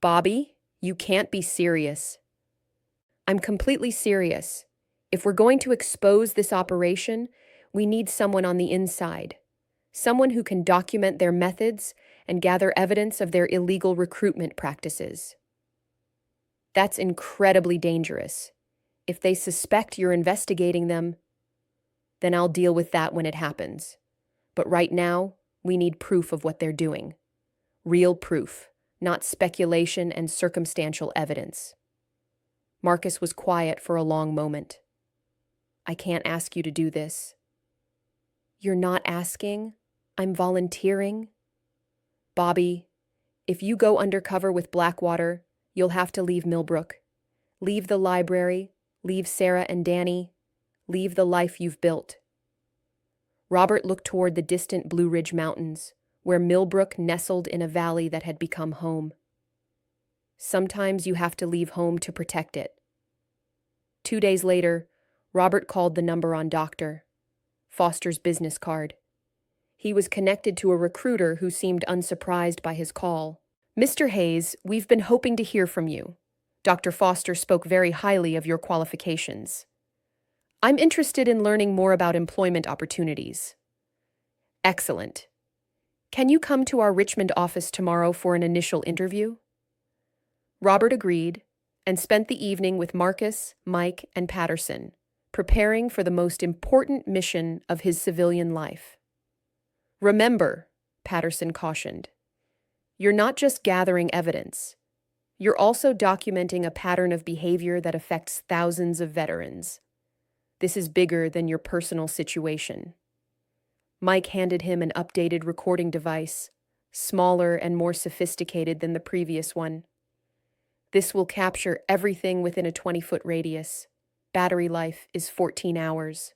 Bobby, you can't be serious. I'm completely serious. If we're going to expose this operation, we need someone on the inside. Someone who can document their methods and gather evidence of their illegal recruitment practices. That's incredibly dangerous. If they suspect you're investigating them, then I'll deal with that when it happens. But right now, we need proof of what they're doing. Real proof, not speculation and circumstantial evidence. Marcus was quiet for a long moment. I can't ask you to do this. You're not asking? I'm volunteering? Bobby, if you go undercover with Blackwater, you'll have to leave Millbrook. Leave the library, leave Sarah and Danny, leave the life you've built. Robert looked toward the distant Blue Ridge Mountains, where Millbrook nestled in a valley that had become home. Sometimes you have to leave home to protect it. 2 days later, Robert called the number on Dr. Foster's business card. He was connected to a recruiter who seemed unsurprised by his call. Mr. Hayes, we've been hoping to hear from you. Dr. Foster spoke very highly of your qualifications. I'm interested in learning more about employment opportunities. Excellent. Can you come to our Richmond office tomorrow for an initial interview? Robert agreed and spent the evening with Marcus, Mike, and Patterson, preparing for the most important mission of his civilian life. Remember, Patterson cautioned, you're not just gathering evidence. You're also documenting a pattern of behavior that affects thousands of veterans. This is bigger than your personal situation. Mike handed him an updated recording device, smaller and more sophisticated than the previous one. This will capture everything within a 20-foot radius. Battery life is 14 hours.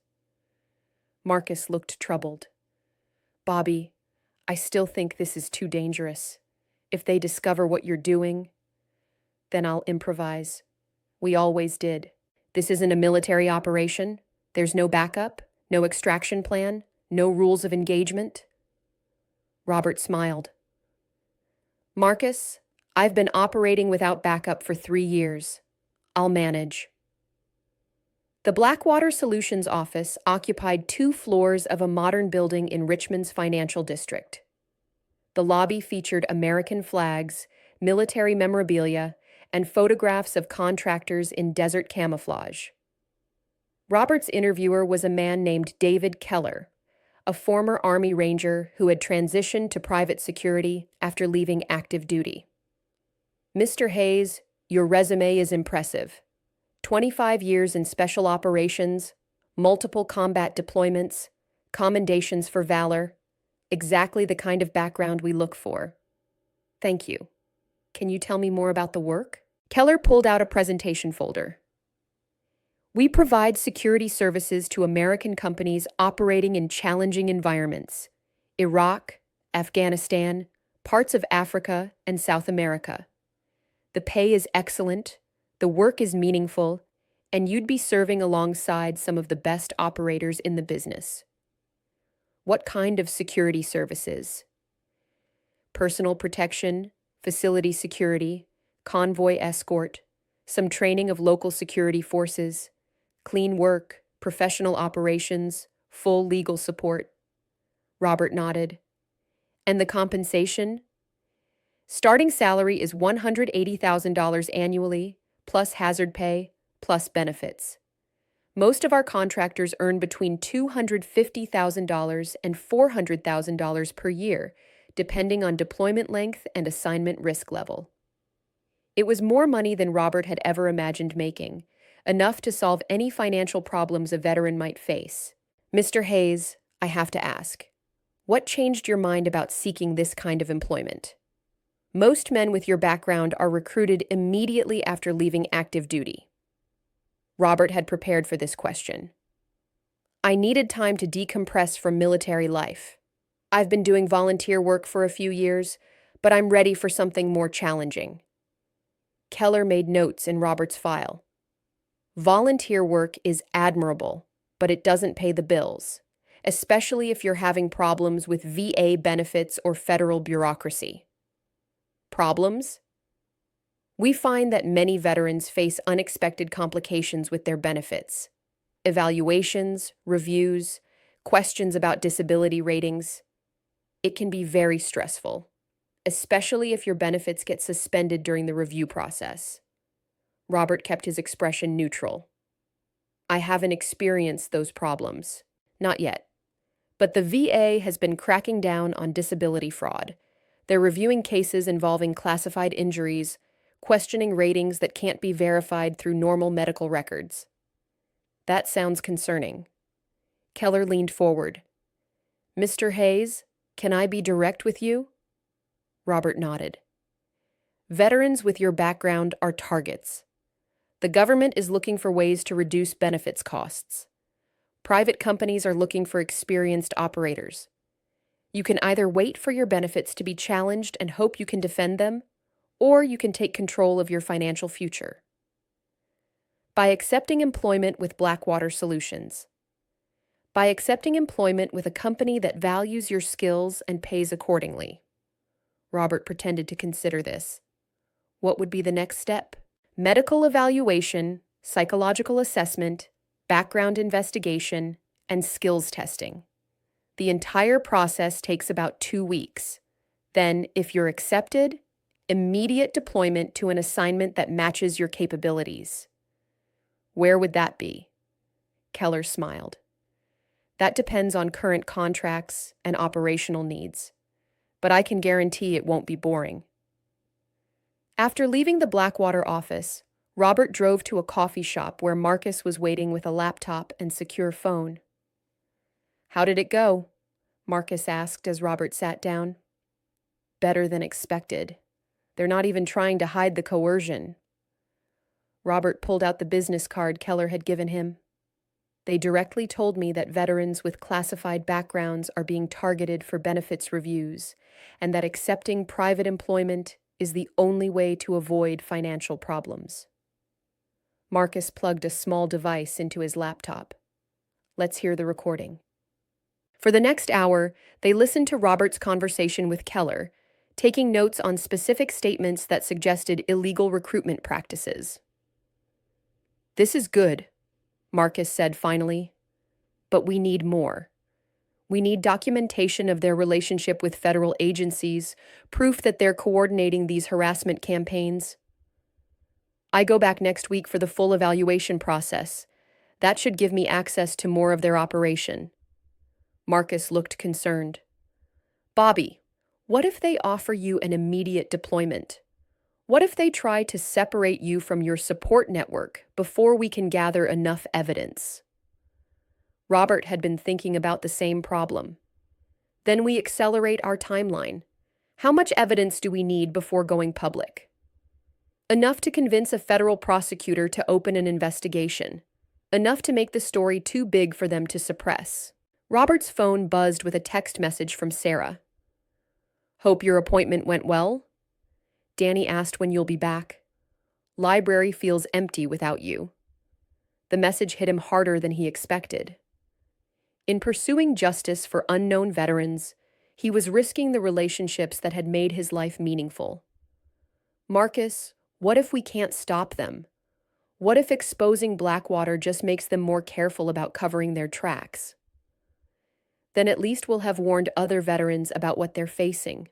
Marcus looked troubled. Bobby, I still think this is too dangerous. If they discover what you're doing, then I'll improvise. We always did. This isn't a military operation. There's no backup, no extraction plan, no rules of engagement. Robert smiled. Marcus, I've been operating without backup for 3 years. I'll manage. The Blackwater Solutions office occupied 2 floors of a modern building in Richmond's financial district. The lobby featured American flags, military memorabilia, and photographs of contractors in desert camouflage. Robert's interviewer was a man named David Keller, a former Army Ranger who had transitioned to private security after leaving active duty. Mr. Hayes, your resume is impressive. 25 years in special operations, multiple combat deployments, commendations for valor, exactly the kind of background we look for. Thank you. Can you tell me more about the work? Keller pulled out a presentation folder. We provide security services to American companies operating in challenging environments: Iraq, Afghanistan, parts of Africa, and South America. The pay is excellent, the work is meaningful, and you'd be serving alongside some of the best operators in the business. What kind of security services? Personal protection, facility security, convoy escort, some training of local security forces, clean work, professional operations, full legal support. Robert nodded. And the compensation? Starting salary is $180,000 annually, plus hazard pay, plus benefits. Most of our contractors earn between $250,000 and $400,000 per year, depending on deployment length and assignment risk level. It was more money than Robert had ever imagined making, enough to solve any financial problems a veteran might face. Mr. Hayes, I have to ask, what changed your mind about seeking this kind of employment? Most men with your background are recruited immediately after leaving active duty. Robert had prepared for this question. I needed time to decompress from military life. I've been doing volunteer work for a few years, but I'm ready for something more challenging. Keller made notes in Robert's file. Volunteer work is admirable, but it doesn't pay the bills, especially if you're having problems with VA benefits or federal bureaucracy. Problems? We find that many veterans face unexpected complications with their benefits. Evaluations, reviews, questions about disability ratings. It can be very stressful, especially if your benefits get suspended during the review process. Robert kept his expression neutral. I haven't experienced those problems. Not yet. But the VA has been cracking down on disability fraud. They're reviewing cases involving classified injuries, questioning ratings that can't be verified through normal medical records. That sounds concerning. Keller leaned forward. Mr. Hayes, can I be direct with you? Robert nodded. Veterans with your background are targets. The government is looking for ways to reduce benefits costs. Private companies are looking for experienced operators. You can either wait for your benefits to be challenged and hope you can defend them, or you can take control of your financial future. By accepting employment with Blackwater Solutions. By accepting employment with a company that values your skills and pays accordingly. Robert pretended to consider this. What would be the next step? Medical evaluation, psychological assessment, background investigation, and skills testing. The entire process takes about 2 weeks. Then, if you're accepted, immediate deployment to an assignment that matches your capabilities. Where would that be? Keller smiled. That depends on current contracts and operational needs, but I can guarantee it won't be boring. After leaving the Blackwater office, Robert drove to a coffee shop where Marcus was waiting with a laptop and secure phone. How did it go? Marcus asked as Robert sat down. Better than expected. They're not even trying to hide the coercion. Robert pulled out the business card Keller had given him. They directly told me that veterans with classified backgrounds are being targeted for benefits reviews, and that accepting private employment is the only way to avoid financial problems. Marcus plugged a small device into his laptop. Let's hear the recording. For the next hour, they listened to Robert's conversation with Keller, taking notes on specific statements that suggested illegal recruitment practices. This is good, Marcus said finally, but we need more. We need documentation of their relationship with federal agencies, proof that they're coordinating these harassment campaigns. I go back next week for the full evaluation process. That should give me access to more of their operation. Marcus looked concerned. Bobby, what if they offer you an immediate deployment? What if they try to separate you from your support network before we can gather enough evidence? Robert had been thinking about the same problem. Then we accelerate our timeline. How much evidence do we need before going public? Enough to convince a federal prosecutor to open an investigation. Enough to make the story too big for them to suppress. Robert's phone buzzed with a text message from Sarah. Hope your appointment went well? Danny asked when you'll be back. Library feels empty without you. The message hit him harder than he expected. In pursuing justice for unknown veterans, he was risking the relationships that had made his life meaningful. Marcus, what if we can't stop them? What if exposing Blackwater just makes them more careful about covering their tracks? Then at least we'll have warned other veterans about what they're facing.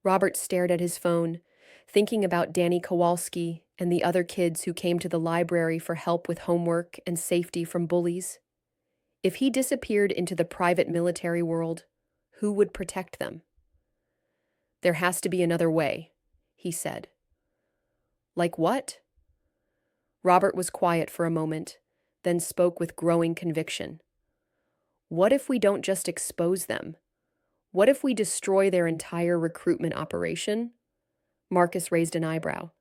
Robert stared at his phone, thinking about Danny Kowalski and the other kids who came to the library for help with homework and safety from bullies. If he disappeared into the private military world, who would protect them? There has to be another way, he said. Like what? Robert was quiet for a moment, then spoke with growing conviction. What if we don't just expose them? What if we destroy their entire recruitment operation? Marcus raised an eyebrow.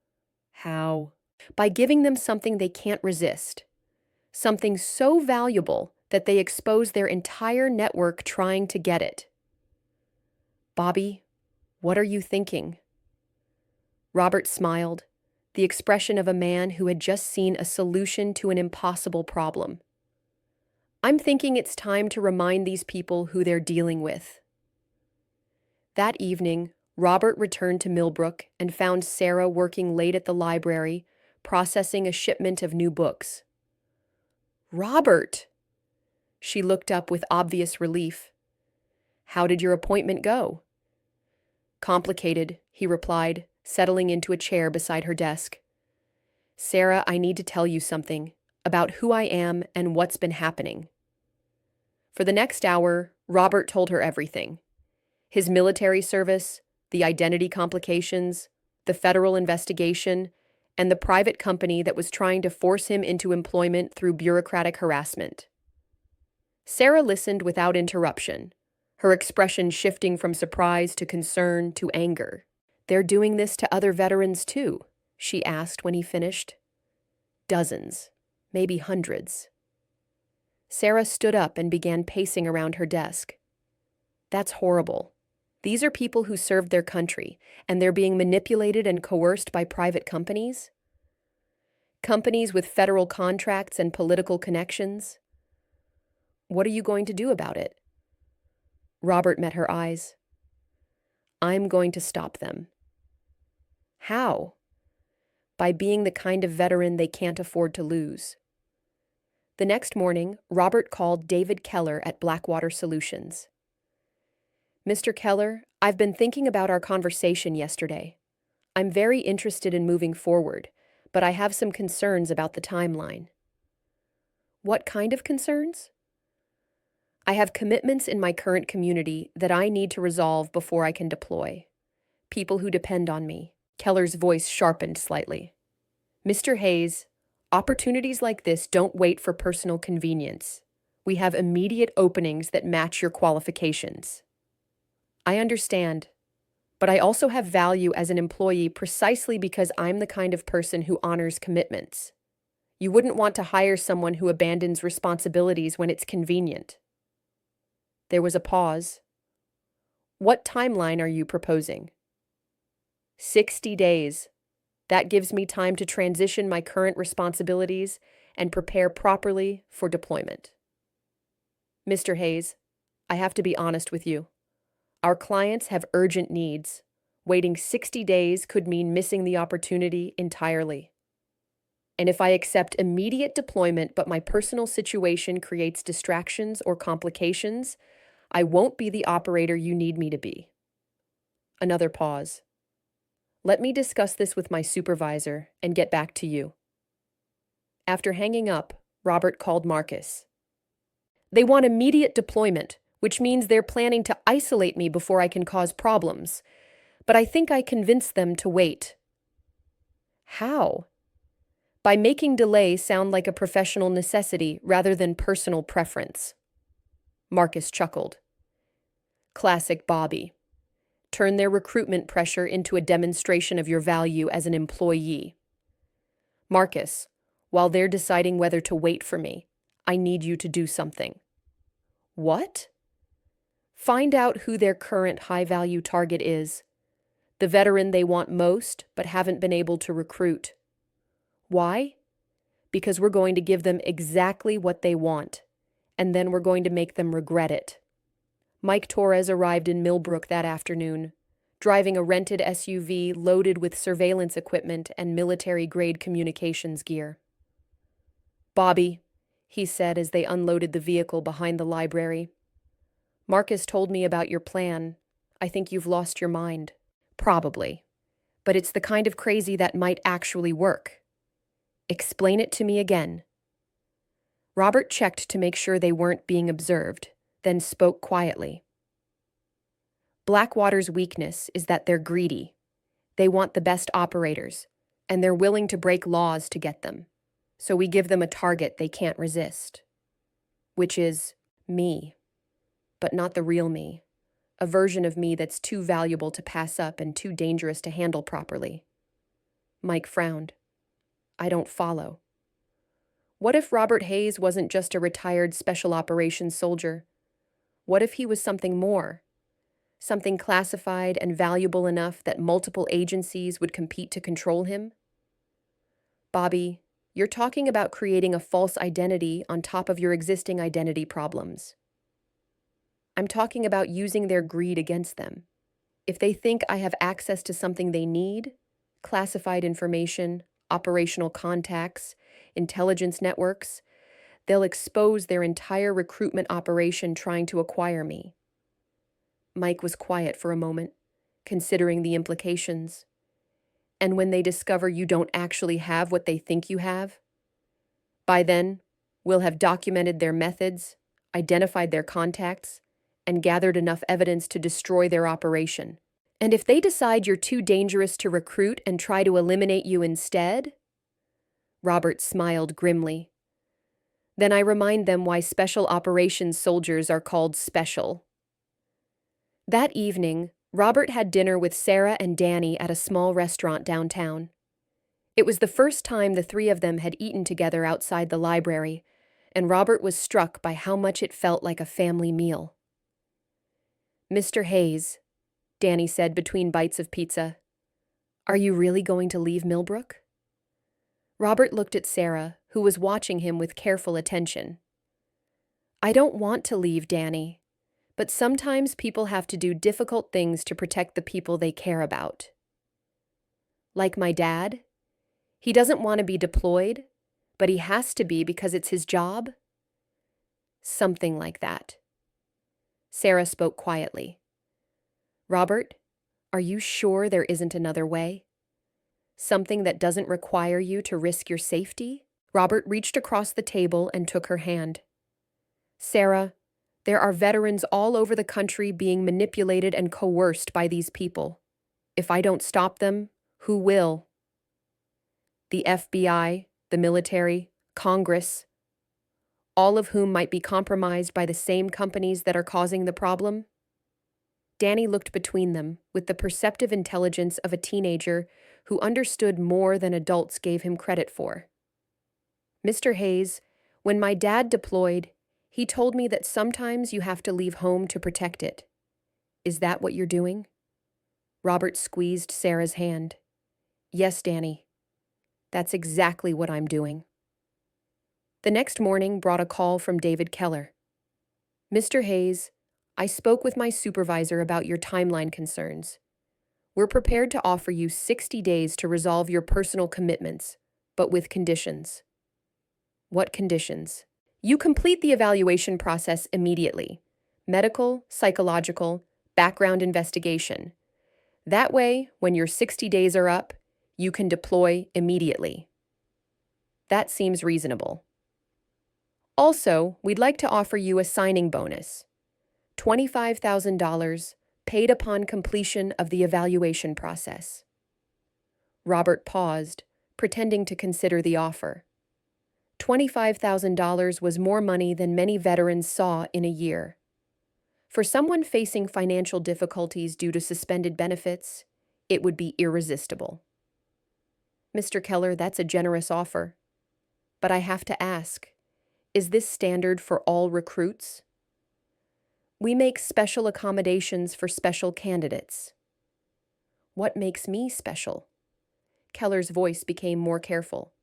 How? By giving them something they can't resist. Something so valuable that they expose their entire network trying to get it. Bobby, what are you thinking? Robert smiled, the expression of a man who had just seen a solution to an impossible problem. I'm thinking it's time to remind these people who they're dealing with. That evening, Robert returned to Millbrook and found Sarah working late at the library, processing a shipment of new books. "Robert!" She looked up with obvious relief. "How did your appointment go?" "Complicated," he replied, settling into a chair beside her desk. "Sarah, I need to tell you something about who I am and what's been happening." For the next hour, Robert told her everything. His military service, the identity complications, the federal investigation, and the private company that was trying to force him into employment through bureaucratic harassment. Sarah listened without interruption, her expression shifting from surprise to concern to anger. "They're doing this to other veterans too?" she asked when he finished. "Dozens, maybe hundreds." Sarah stood up and began pacing around her desk. "That's horrible. These are people who served their country, and they're being manipulated and coerced by private companies? Companies with federal contracts and political connections? What are you going to do about it?" Robert met her eyes. "I'm going to stop them." "How?" "By being the kind of veteran they can't afford to lose." The next morning, Robert called David Keller at Blackwater Solutions. "Mr. Keller, I've been thinking about our conversation yesterday. I'm very interested in moving forward, but I have some concerns about the timeline." "What kind of concerns?" "I have commitments in my current community that I need to resolve before I can deploy. People who depend on me." Keller's voice sharpened slightly. "Mr. Hayes, opportunities like this don't wait for personal convenience. We have immediate openings that match your qualifications." "I understand, but I also have value as an employee precisely because I'm the kind of person who honors commitments. You wouldn't want to hire someone who abandons responsibilities when it's convenient." There was a pause. "What timeline are you proposing?" 60 days. That gives me time to transition my current responsibilities and prepare properly for deployment." "Mr. Hayes, I have to be honest with you. Our clients have urgent needs. Waiting 60 days could mean missing the opportunity entirely. And if I accept immediate deployment but my personal situation creates distractions or complications, I won't be the operator you need me to be." Another pause. "Let me discuss this with my supervisor and get back to you." After hanging up, Robert called Marcus. "They want immediate deployment, which means they're planning to isolate me before I can cause problems. But I think I convinced them to wait." "How?" "By making delay sound like a professional necessity rather than personal preference." Marcus chuckled. "Classic Bobby. Turn their recruitment pressure into a demonstration of your value as an employee." "Marcus, while they're deciding whether to wait for me, I need you to do something." "What?" "Find out who their current high-value target is, the veteran they want most but haven't been able to recruit. Why? Because we're going to give them exactly what they want, and then we're going to make them regret it." Mike Torres arrived in Millbrook that afternoon, driving a rented SUV loaded with surveillance equipment and military-grade communications gear. "Bobby," he said as they unloaded the vehicle behind the library, "Marcus told me about your plan. I think you've lost your mind." "Probably. But it's the kind of crazy that might actually work." "Explain it to me again." Robert checked to make sure they weren't being observed, then spoke quietly. "Blackwater's weakness is that they're greedy. They want the best operators, and they're willing to break laws to get them. So we give them a target they can't resist. Which is me. But not the real me. A version of me that's too valuable to pass up and too dangerous to handle properly." Mike frowned. "I don't follow." What if Robert Hayes wasn't just a retired special operations soldier? What if he was something more? Something classified and valuable enough that multiple agencies would compete to control him? "Bobby, you're talking about creating a false identity on top of your existing identity problems." "I'm talking about using their greed against them." If they think I have access to something they need, classified information, operational contacts, intelligence networks, they'll expose their entire recruitment operation trying to acquire me. Mike was quiet for a moment, considering the implications. And when they discover you don't actually have what they think you have, by then, we'll have documented their methods, identified their contacts, and gathered enough evidence to destroy their operation. And if they decide you're too dangerous to recruit and try to eliminate you instead, Robert smiled grimly. Then I remind them why special operations soldiers are called special. That evening, Robert had dinner with Sarah and Danny at a small restaurant downtown. It was the first time the three of them had eaten together outside the library, and Robert was struck by how much it felt like a family meal. "Mr. Hayes," Danny said between bites of pizza, "are you really going to leave Millbrook?" Robert looked at Sarah, who was watching him with careful attention. "I don't want to leave, Danny, but sometimes people have to do difficult things to protect the people they care about. Like my dad, he doesn't want to be deployed, but he has to be because it's his job." Something like that. Sarah spoke quietly. "Robert, are you sure there isn't another way? Something that doesn't require you to risk your safety?" Robert reached across the table and took her hand. "Sarah, there are veterans all over the country being manipulated and coerced by these people. If I don't stop them, who will? The FBI, the military, Congress, all of whom might be compromised by the same companies that are causing the problem?" Danny looked between them with the perceptive intelligence of a teenager who understood more than adults gave him credit for. "Mr. Hayes, when my dad deployed, he told me that sometimes you have to leave home to protect it. Is that what you're doing?" Robert squeezed Sarah's hand. "Yes, Danny. That's exactly what I'm doing." The next morning brought a call from David Keller. "Mr. Hayes, I spoke with my supervisor about your timeline concerns. We're prepared to offer you 60 days to resolve your personal commitments, but with conditions." "What conditions?" "You complete the evaluation process immediately. Medical, psychological, background investigation. That way, when your 60 days are up, you can deploy immediately." "That seems reasonable." "Also, we'd like to offer you a signing bonus. $25,000 paid upon completion of the evaluation process." Robert paused, pretending to consider the offer. $25,000 was more money than many veterans saw in a year. For someone facing financial difficulties due to suspended benefits, it would be irresistible. "Mr. Keller, that's a generous offer. But I have to ask, is this standard for all recruits?" "We make special accommodations for special candidates." "What makes me special?" Keller's voice became more careful.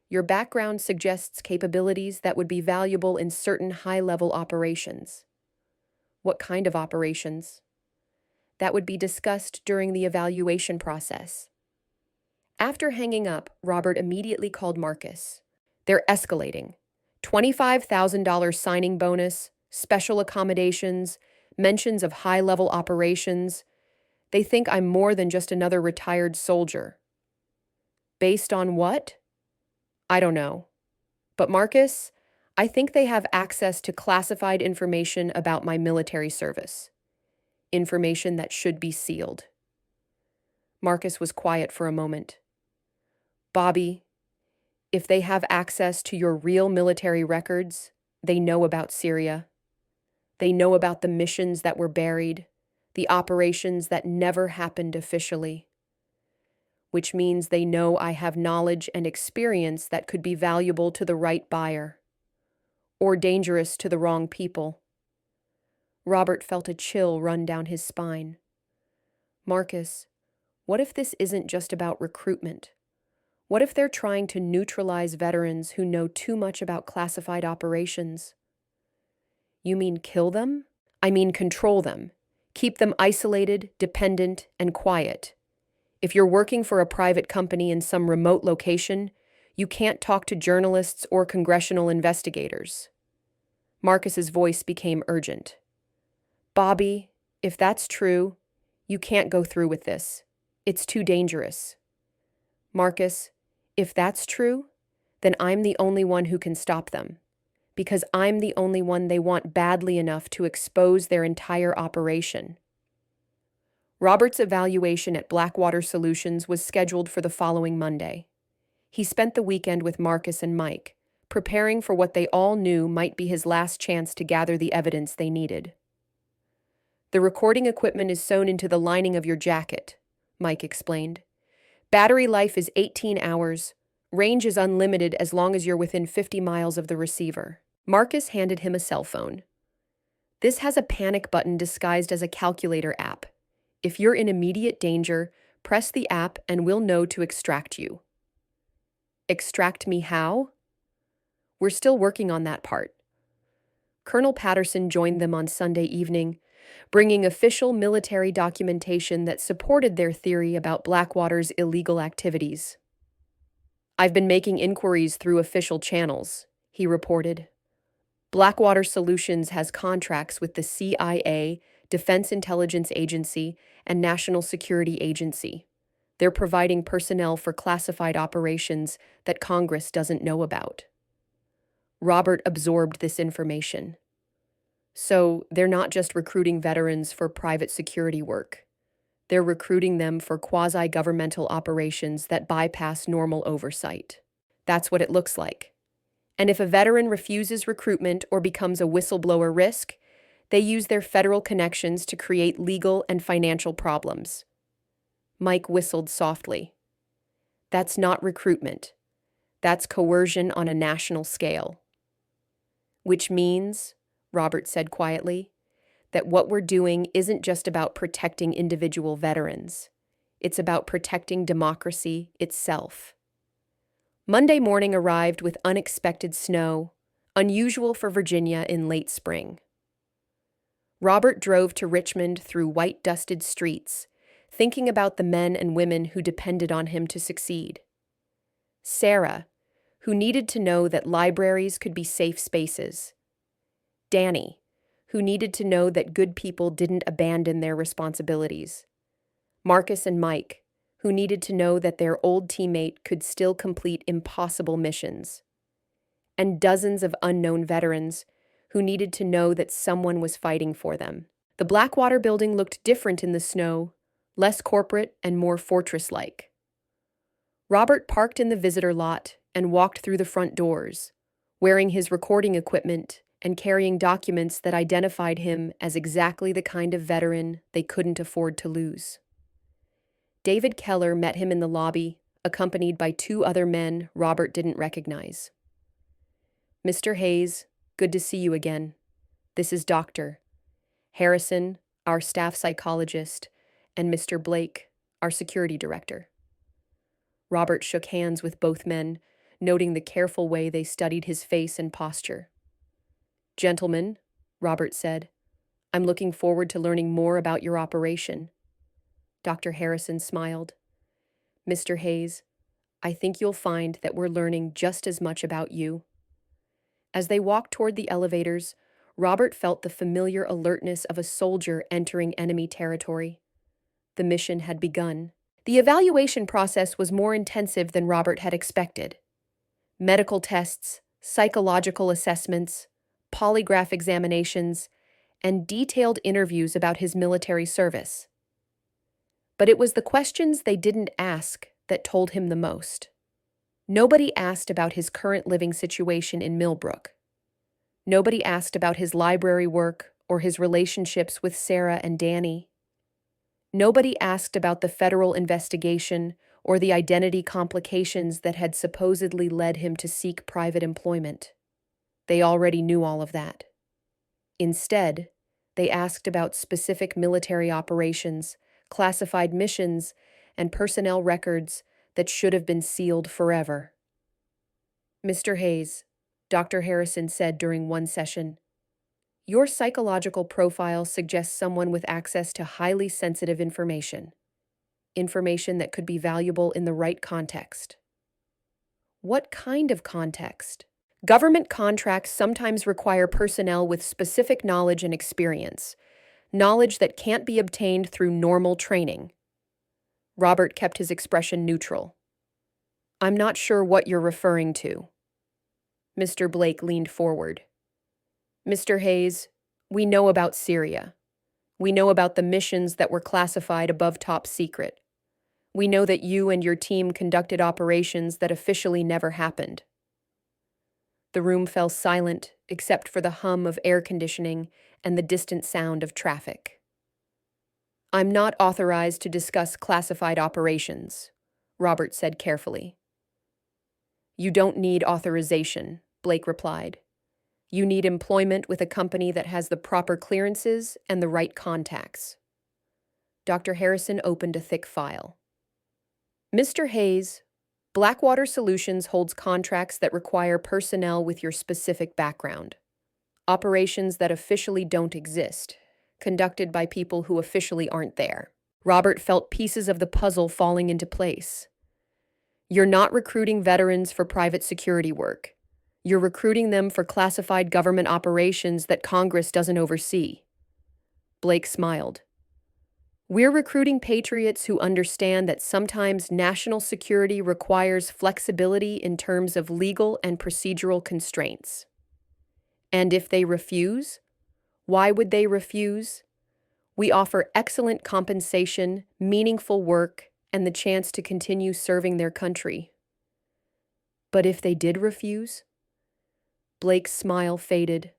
"Your background suggests capabilities that would be valuable in certain high-level operations." "What kind of operations?" "That would be discussed during the evaluation process." After hanging up, Robert immediately called Marcus. "They're escalating. $25,000 signing bonus, special accommodations, mentions of high-level operations. They think I'm more than just another retired soldier." "Based on what?" "I don't know. But Marcus, I think they have access to classified information about my military service. Information that should be sealed." Marcus was quiet for a moment. "Bobby, if they have access to your real military records, they know about Syria. They know about the missions that were buried, the operations that never happened officially. Which means they know I have knowledge and experience that could be valuable to the right buyer, or dangerous to the wrong people." Robert felt a chill run down his spine. "Marcus, what if this isn't just about recruitment? What if they're trying to neutralize veterans who know too much about classified operations?" "You mean kill them?" "I mean control them. Keep them isolated, dependent, and quiet. If you're working for a private company in some remote location, you can't talk to journalists or congressional investigators. Marcus's voice became urgent. Bobby, if that's true, you can't go through with this. It's too dangerous. Marcus, if that's true, then I'm the only one who can stop them, because I'm the only one they want badly enough to expose their entire operation. Robert's evaluation at Blackwater Solutions was scheduled for the following Monday. He spent the weekend with Marcus and Mike, preparing for what they all knew might be his last chance to gather the evidence they needed. The recording equipment is sewn into the lining of your jacket, Mike explained. Battery life is 18 hours. Range is unlimited as long as you're within 50 miles of the receiver. Marcus handed him a cell phone. This has a panic button disguised as a calculator app. If you're in immediate danger, press the app and we'll know to extract you. Extract me how? We're still working on that part. Colonel Patterson joined them on Sunday evening, bringing official military documentation that supported their theory about Blackwater's illegal activities. I've been making inquiries through official channels, he reported. Blackwater Solutions has contracts with the CIA, Defense Intelligence Agency, and National Security Agency. They're providing personnel for classified operations that Congress doesn't know about. Robert absorbed this information. So they're not just recruiting veterans for private security work. They're recruiting them for quasi-governmental operations that bypass normal oversight. That's what it looks like. And if a veteran refuses recruitment or becomes a whistleblower risk, they use their federal connections to create legal and financial problems. Mike whistled softly. That's not recruitment. That's coercion on a national scale. Which means, Robert said quietly, that what we're doing isn't just about protecting individual veterans. It's about protecting democracy itself. Monday morning arrived with unexpected snow, unusual for Virginia in late spring. Robert drove to Richmond through white-dusted streets, thinking about the men and women who depended on him to succeed. Sarah, who needed to know that libraries could be safe spaces. Danny, who needed to know that good people didn't abandon their responsibilities. Marcus and Mike, who needed to know that their old teammate could still complete impossible missions. And dozens of unknown veterans who needed to know that someone was fighting for them. The Blackwater building looked different in the snow, less corporate and more fortress-like. Robert parked in the visitor lot and walked through the front doors, wearing his recording equipment and carrying documents that identified him as exactly the kind of veteran they couldn't afford to lose. David Keller met him in the lobby, accompanied by two other men Robert didn't recognize. Mr. Hayes, good to see you again. This is Dr. Harrison, our staff psychologist, and Mr. Blake, our security director. Robert shook hands with both men, noting the careful way they studied his face and posture. Gentlemen, Robert said, I'm looking forward to learning more about your operation. Dr. Harrison smiled. Mr. Hayes, I think you'll find that we're learning just as much about you. As they walked toward the elevators, Robert felt the familiar alertness of a soldier entering enemy territory. The mission had begun. The evaluation process was more intensive than Robert had expected. Medical tests, psychological assessments, polygraph examinations, and detailed interviews about his military service. But it was the questions they didn't ask that told him the most. Nobody asked about his current living situation in Millbrook. Nobody asked about his library work or his relationships with Sarah and Danny. Nobody asked about the federal investigation or the identity complications that had supposedly led him to seek private employment. They already knew all of that. Instead, they asked about specific military operations, classified missions, and personnel records that should have been sealed forever. Mr. Hayes, Dr. Harrison said during one session, Your psychological profile suggests someone with access to highly sensitive information that could be valuable in the right context. What kind of context? Government contracts sometimes require personnel with specific knowledge and experience, knowledge that can't be obtained through normal training. Robert kept his expression neutral. I'm not sure what you're referring to. Mr. Blake leaned forward. Mr. Hayes, we know about Syria. We know about the missions that were classified above top secret. We know that you and your team conducted operations that officially never happened. The room fell silent except for the hum of air conditioning and the distant sound of traffic. I'm not authorized to discuss classified operations, Robert said carefully. You don't need authorization, Blake replied. You need employment with a company that has the proper clearances and the right contacts. Dr. Harrison opened a thick file. Mr. Hayes, Blackwater Solutions holds contracts that require personnel with your specific background. Operations that officially don't exist, conducted by people who officially aren't there. Robert felt pieces of the puzzle falling into place. You're not recruiting veterans for private security work. You're recruiting them for classified government operations that Congress doesn't oversee. Blake smiled. We're recruiting patriots who understand that sometimes national security requires flexibility in terms of legal and procedural constraints. And if they refuse, why would they refuse? We offer excellent compensation, meaningful work, and the chance to continue serving their country. But if they did refuse? Blake's smile faded.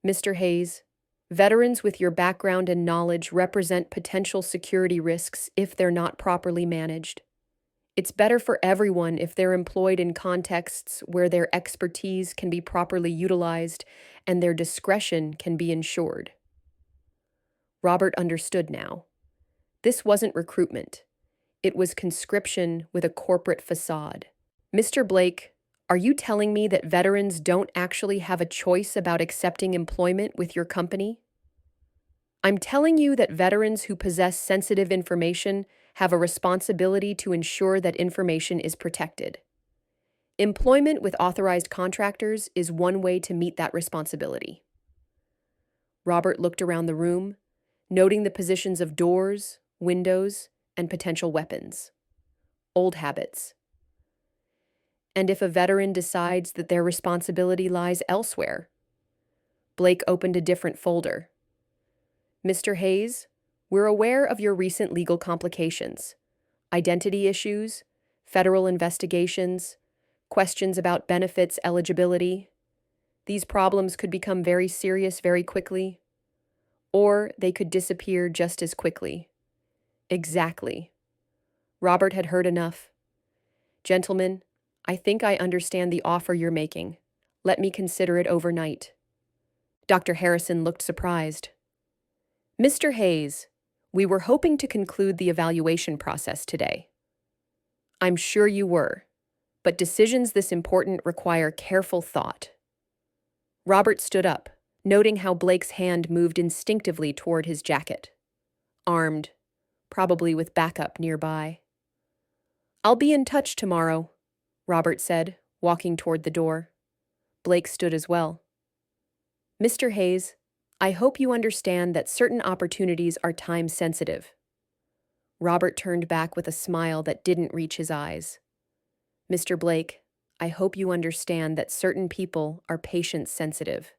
Mr. Hayes, veterans with your background and knowledge represent potential security risks if they're not properly managed. It's better for everyone if they're employed in contexts where their expertise can be properly utilized and their discretion can be ensured. Robert understood now. This wasn't recruitment. It was conscription with a corporate facade. Mr. Blake, are you telling me that veterans don't actually have a choice about accepting employment with your company? I'm telling you that veterans who possess sensitive information have a responsibility to ensure that information is protected. Employment with authorized contractors is one way to meet that responsibility. Robert looked around the room, noting the positions of doors, windows, and potential weapons. Old habits. And if a veteran decides that their responsibility lies elsewhere? Blake opened a different folder. Mr. Hayes, we're aware of your recent legal complications, identity issues, federal investigations, questions about benefits eligibility. These problems could become very serious very quickly, or they could disappear just as quickly. Exactly. Robert had heard enough. Gentlemen, I think I understand the offer you're making. Let me consider it overnight. Dr. Harrison looked surprised. Mr. Hayes, we were hoping to conclude the evaluation process today. I'm sure you were, but decisions this important require careful thought. Robert stood up, noting how Blake's hand moved instinctively toward his jacket. Armed, probably with backup nearby. I'll be in touch tomorrow, Robert said, walking toward the door. Blake stood as well. Mr. Hayes, I hope you understand that certain opportunities are time-sensitive. Robert turned back with a smile that didn't reach his eyes. Mr. Blake, I hope you understand that certain people are patience-sensitive.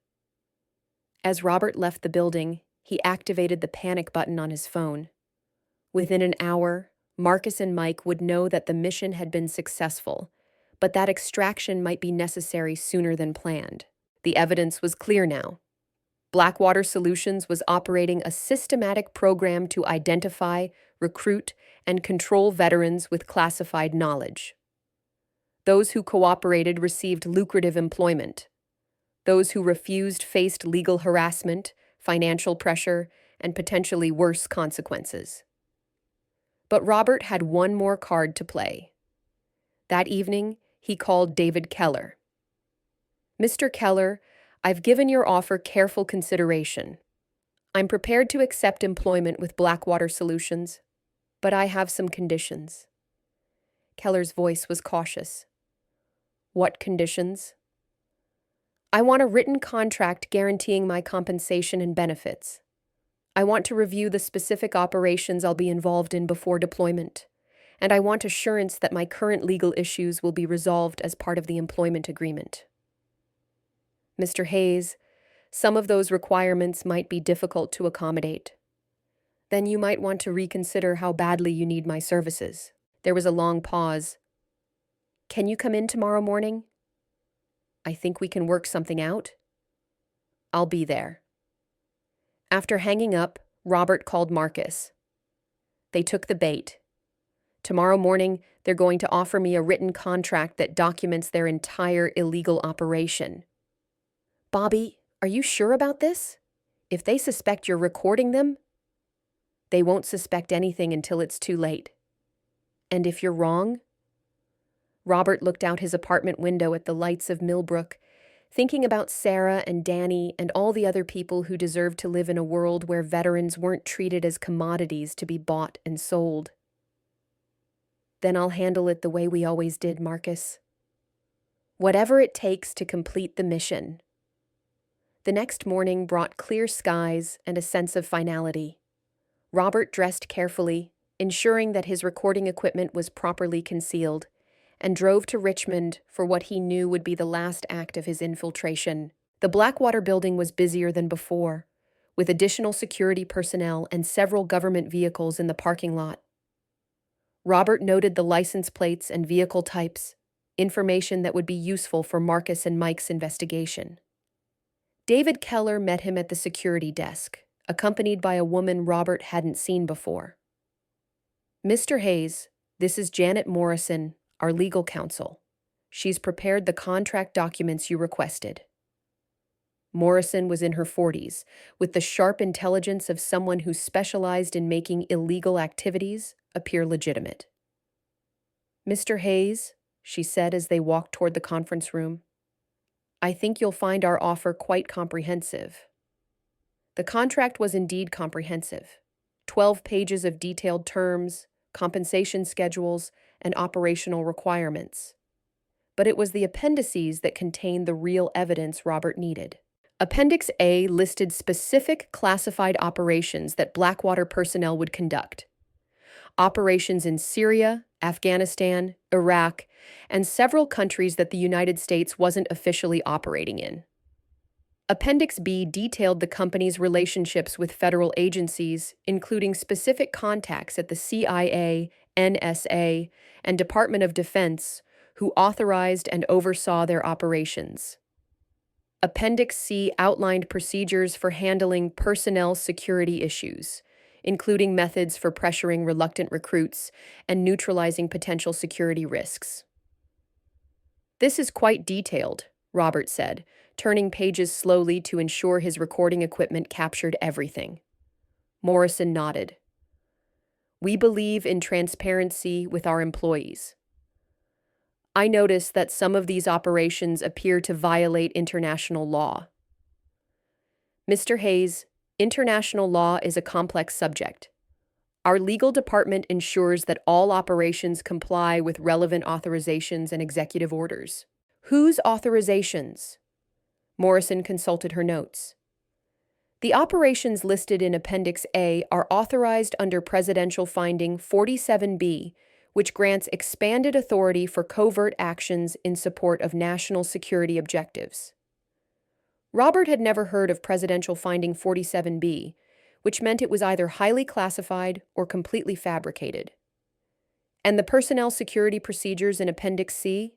As Robert left the building, he activated the panic button on his phone. Within an hour, Marcus and Mike would know that the mission had been successful, but that extraction might be necessary sooner than planned. The evidence was clear now. Blackwater Solutions was operating a systematic program to identify, recruit, and control veterans with classified knowledge. Those who cooperated received lucrative employment. Those who refused faced legal harassment, financial pressure, and potentially worse consequences. But Robert had one more card to play. That evening, he called David Keller. Mr. Keller, I've given your offer careful consideration. I'm prepared to accept employment with Blackwater Solutions, but I have some conditions. Keller's voice was cautious. What conditions? I want a written contract guaranteeing my compensation and benefits. I want to review the specific operations I'll be involved in before deployment, and I want assurance that my current legal issues will be resolved as part of the employment agreement. Mr. Hayes, some of those requirements might be difficult to accommodate. Then you might want to reconsider how badly you need my services. There was a long pause. Can you come in tomorrow morning? I think we can work something out. I'll be there. After hanging up, Robert called Marcus. They took the bait. Tomorrow morning, they're going to offer me a written contract that documents their entire illegal operation. Bobby, are you sure about this? If they suspect you're recording them, they won't suspect anything until it's too late. And if you're wrong? Robert looked out his apartment window at the lights of Millbrook, thinking about Sarah and Danny and all the other people who deserved to live in a world where veterans weren't treated as commodities to be bought and sold. Then I'll handle it the way we always did, Marcus. Whatever it takes to complete the mission. The next morning brought clear skies and a sense of finality. Robert dressed carefully, ensuring that his recording equipment was properly concealed, and drove to Richmond for what he knew would be the last act of his infiltration. The Blackwater building was busier than before, with additional security personnel and several government vehicles in the parking lot. Robert noted the license plates and vehicle types, information that would be useful for Marcus and Mike's investigation. David Keller met him at the security desk, accompanied by a woman Robert hadn't seen before. Mr. Hayes, this is Janet Morrison, our legal counsel. She's prepared the contract documents you requested. Morrison was in her 40s, with the sharp intelligence of someone who specialized in making illegal activities appear legitimate. Mr. Hayes, she said as they walked toward the conference room, I think you'll find our offer quite comprehensive. The contract was indeed comprehensive. 12 pages of detailed terms, compensation schedules, and operational requirements. But it was the appendices that contained the real evidence Robert needed. Appendix A listed specific classified operations that Blackwater personnel would conduct. Operations in Syria, Afghanistan, Iraq, and several countries that the United States wasn't officially operating in. Appendix B detailed the company's relationships with federal agencies, including specific contacts at the CIA, NSA, and Department of Defense, who authorized and oversaw their operations. Appendix C outlined procedures for handling personnel security issues, including methods for pressuring reluctant recruits and neutralizing potential security risks. This is quite detailed, Robert said, turning pages slowly to ensure his recording equipment captured everything. Morrison nodded. We believe in transparency with our employees. I notice that some of these operations appear to violate international law. Mr. Hayes, international law is a complex subject. Our legal department ensures that all operations comply with relevant authorizations and executive orders. Whose authorizations? Morrison consulted her notes. The operations listed in Appendix A are authorized under Presidential Finding 47B, which grants expanded authority for covert actions in support of national security objectives. Robert had never heard of Presidential Finding 47B, which meant it was either highly classified or completely fabricated. And the personnel security procedures in Appendix C?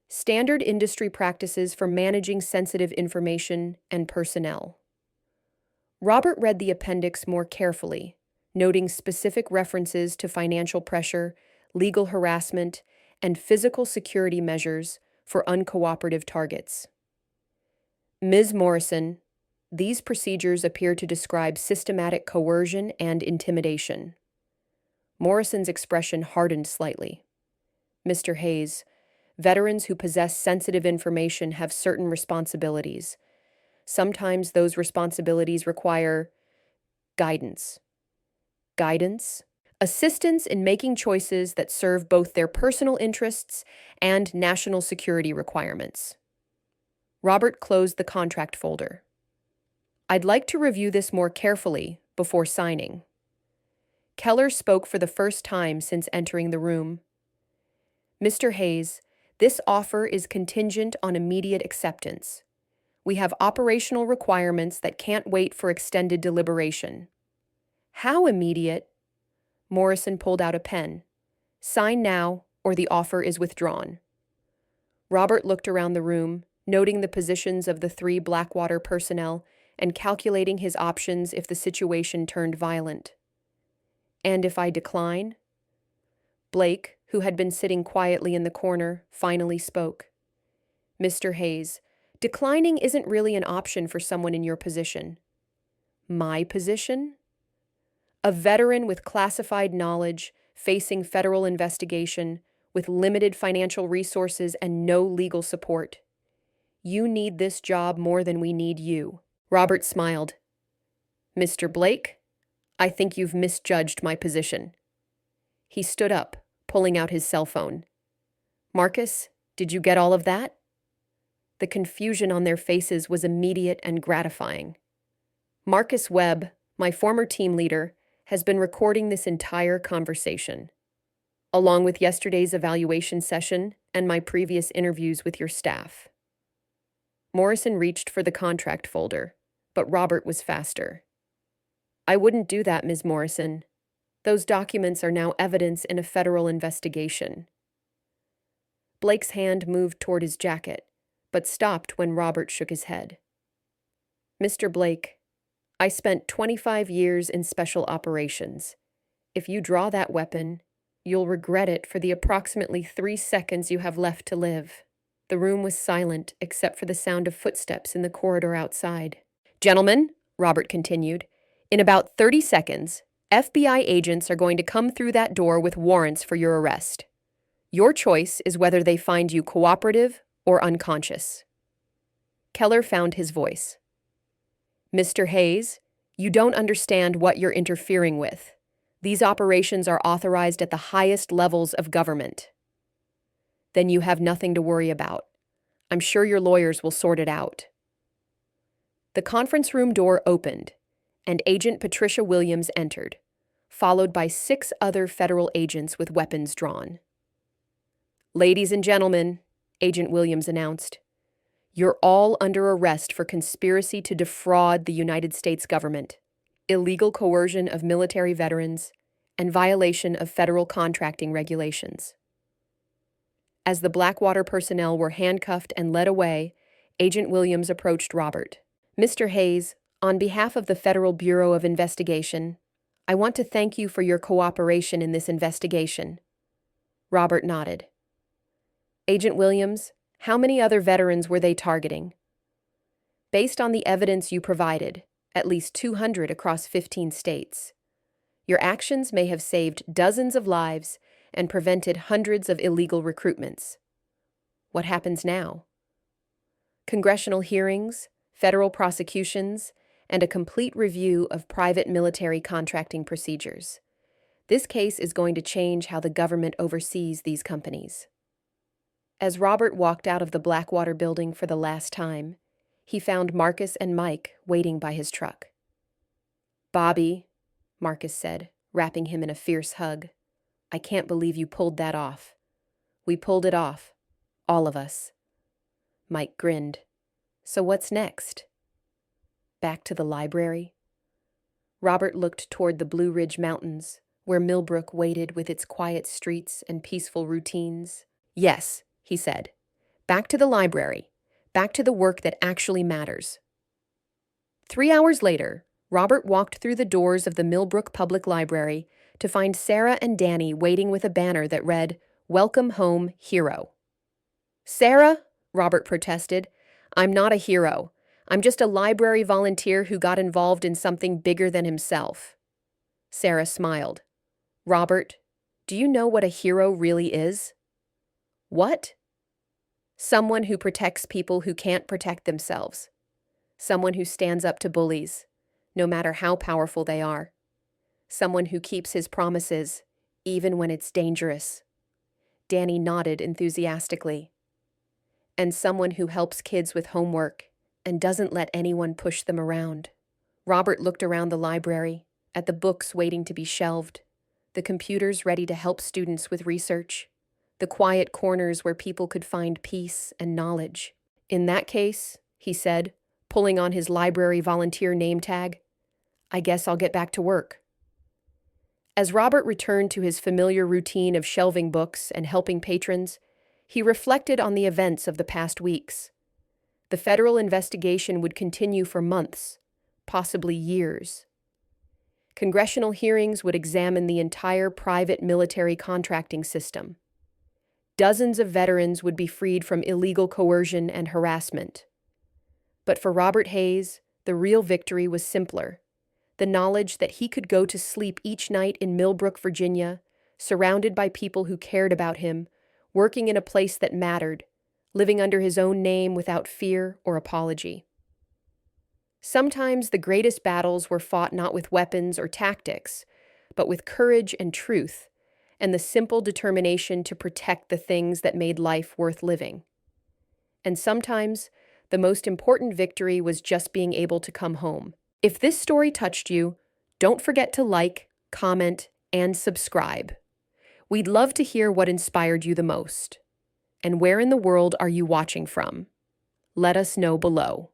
Standard industry practices for managing sensitive information and personnel. Robert read the appendix more carefully, noting specific references to financial pressure, legal harassment, and physical security measures for uncooperative targets. Ms. Morrison, these procedures appear to describe systematic coercion and intimidation. Morrison's expression hardened slightly. Mr. Hayes, veterans who possess sensitive information have certain responsibilities, Sometimes those responsibilities require guidance. Guidance? Assistance in making choices that serve both their personal interests and national security requirements. Robert closed the contract folder. I'd like to review this more carefully before signing. Keller spoke for the first time since entering the room. Mr. Hayes, this offer is contingent on immediate acceptance. We have operational requirements that can't wait for extended deliberation. How immediate? Morrison pulled out a pen. Sign now, or the offer is withdrawn. Robert looked around the room, noting the positions of the 3 Blackwater personnel and calculating his options if the situation turned violent. And if I decline? Blake, who had been sitting quietly in the corner, finally spoke. Mr. Hayes, declining isn't really an option for someone in your position. My position? A veteran with classified knowledge, facing federal investigation, with limited financial resources and no legal support. You need this job more than we need you. Robert smiled. Mr. Blake, I think you've misjudged my position. He stood up, pulling out his cell phone. Marcus, did you get all of that? The confusion on their faces was immediate and gratifying. Marcus Webb, my former team leader, has been recording this entire conversation, along with yesterday's evaluation session and my previous interviews with your staff. Morrison reached for the contract folder, but Robert was faster. I wouldn't do that, Ms. Morrison. Those documents are now evidence in a federal investigation. Blake's hand moved toward his jacket, but stopped when Robert shook his head. Mr. Blake, I spent 25 years in special operations. If you draw that weapon, you'll regret it for the approximately 3 seconds you have left to live. The room was silent except for the sound of footsteps in the corridor outside. Gentlemen, Robert continued, in about 30 seconds, FBI agents are going to come through that door with warrants for your arrest. Your choice is whether they find you cooperative or unconscious. Keller found his voice. Mr. Hayes, you don't understand what you're interfering with. These operations are authorized at the highest levels of government. Then you have nothing to worry about. I'm sure your lawyers will sort it out. The conference room door opened, and Agent Patricia Williams entered, followed by 6 other federal agents with weapons drawn. Ladies and gentlemen, Agent Williams announced, you're all under arrest for conspiracy to defraud the United States government, illegal coercion of military veterans, and violation of federal contracting regulations. As the Blackwater personnel were handcuffed and led away, Agent Williams approached Robert. Mr. Hayes, on behalf of the Federal Bureau of Investigation, I want to thank you for your cooperation in this investigation. Robert nodded. Agent Williams, how many other veterans were they targeting? Based on the evidence you provided, at least 200 across 15 states. Your actions may have saved dozens of lives and prevented hundreds of illegal recruitments. What happens now? Congressional hearings, federal prosecutions, and a complete review of private military contracting procedures. This case is going to change how the government oversees these companies. As Robert walked out of the Blackwater building for the last time, he found Marcus and Mike waiting by his truck. Bobby, Marcus said, wrapping him in a fierce hug. I can't believe you pulled that off. We pulled it off. All of us. Mike grinned. So what's next? Back to the library? Robert looked toward the Blue Ridge Mountains, where Millbrook waited with its quiet streets and peaceful routines. Yes, he said. Back to the library. Back to the work that actually matters. 3 hours later, Robert walked through the doors of the Millbrook Public Library to find Sarah and Danny waiting with a banner that read, Welcome Home, Hero. Sarah, Robert protested, I'm not a hero. I'm just a library volunteer who got involved in something bigger than himself. Sarah smiled. Robert, do you know what a hero really is? What? Someone who protects people who can't protect themselves. Someone who stands up to bullies, no matter how powerful they are. Someone who keeps his promises, even when it's dangerous. Danny nodded enthusiastically. And someone who helps kids with homework and doesn't let anyone push them around. Robert looked around the library, at the books waiting to be shelved, the computers ready to help students with research, the quiet corners where people could find peace and knowledge. In that case, he said, pulling on his library volunteer name tag, I guess I'll get back to work. As Robert returned to his familiar routine of shelving books and helping patrons, he reflected on the events of the past weeks. The federal investigation would continue for months, possibly years. Congressional hearings would examine the entire private military contracting system. Dozens of veterans would be freed from illegal coercion and harassment. But for Robert Hayes, the real victory was simpler. The knowledge that he could go to sleep each night in Millbrook, Virginia, surrounded by people who cared about him, working in a place that mattered, living under his own name without fear or apology. Sometimes the greatest battles were fought not with weapons or tactics, but with courage and truth, and the simple determination to protect the things that made life worth living. And sometimes, the most important victory was just being able to come home. If this story touched you, don't forget to like, comment, and subscribe. We'd love to hear what inspired you the most. And where in the world are you watching from? Let us know below.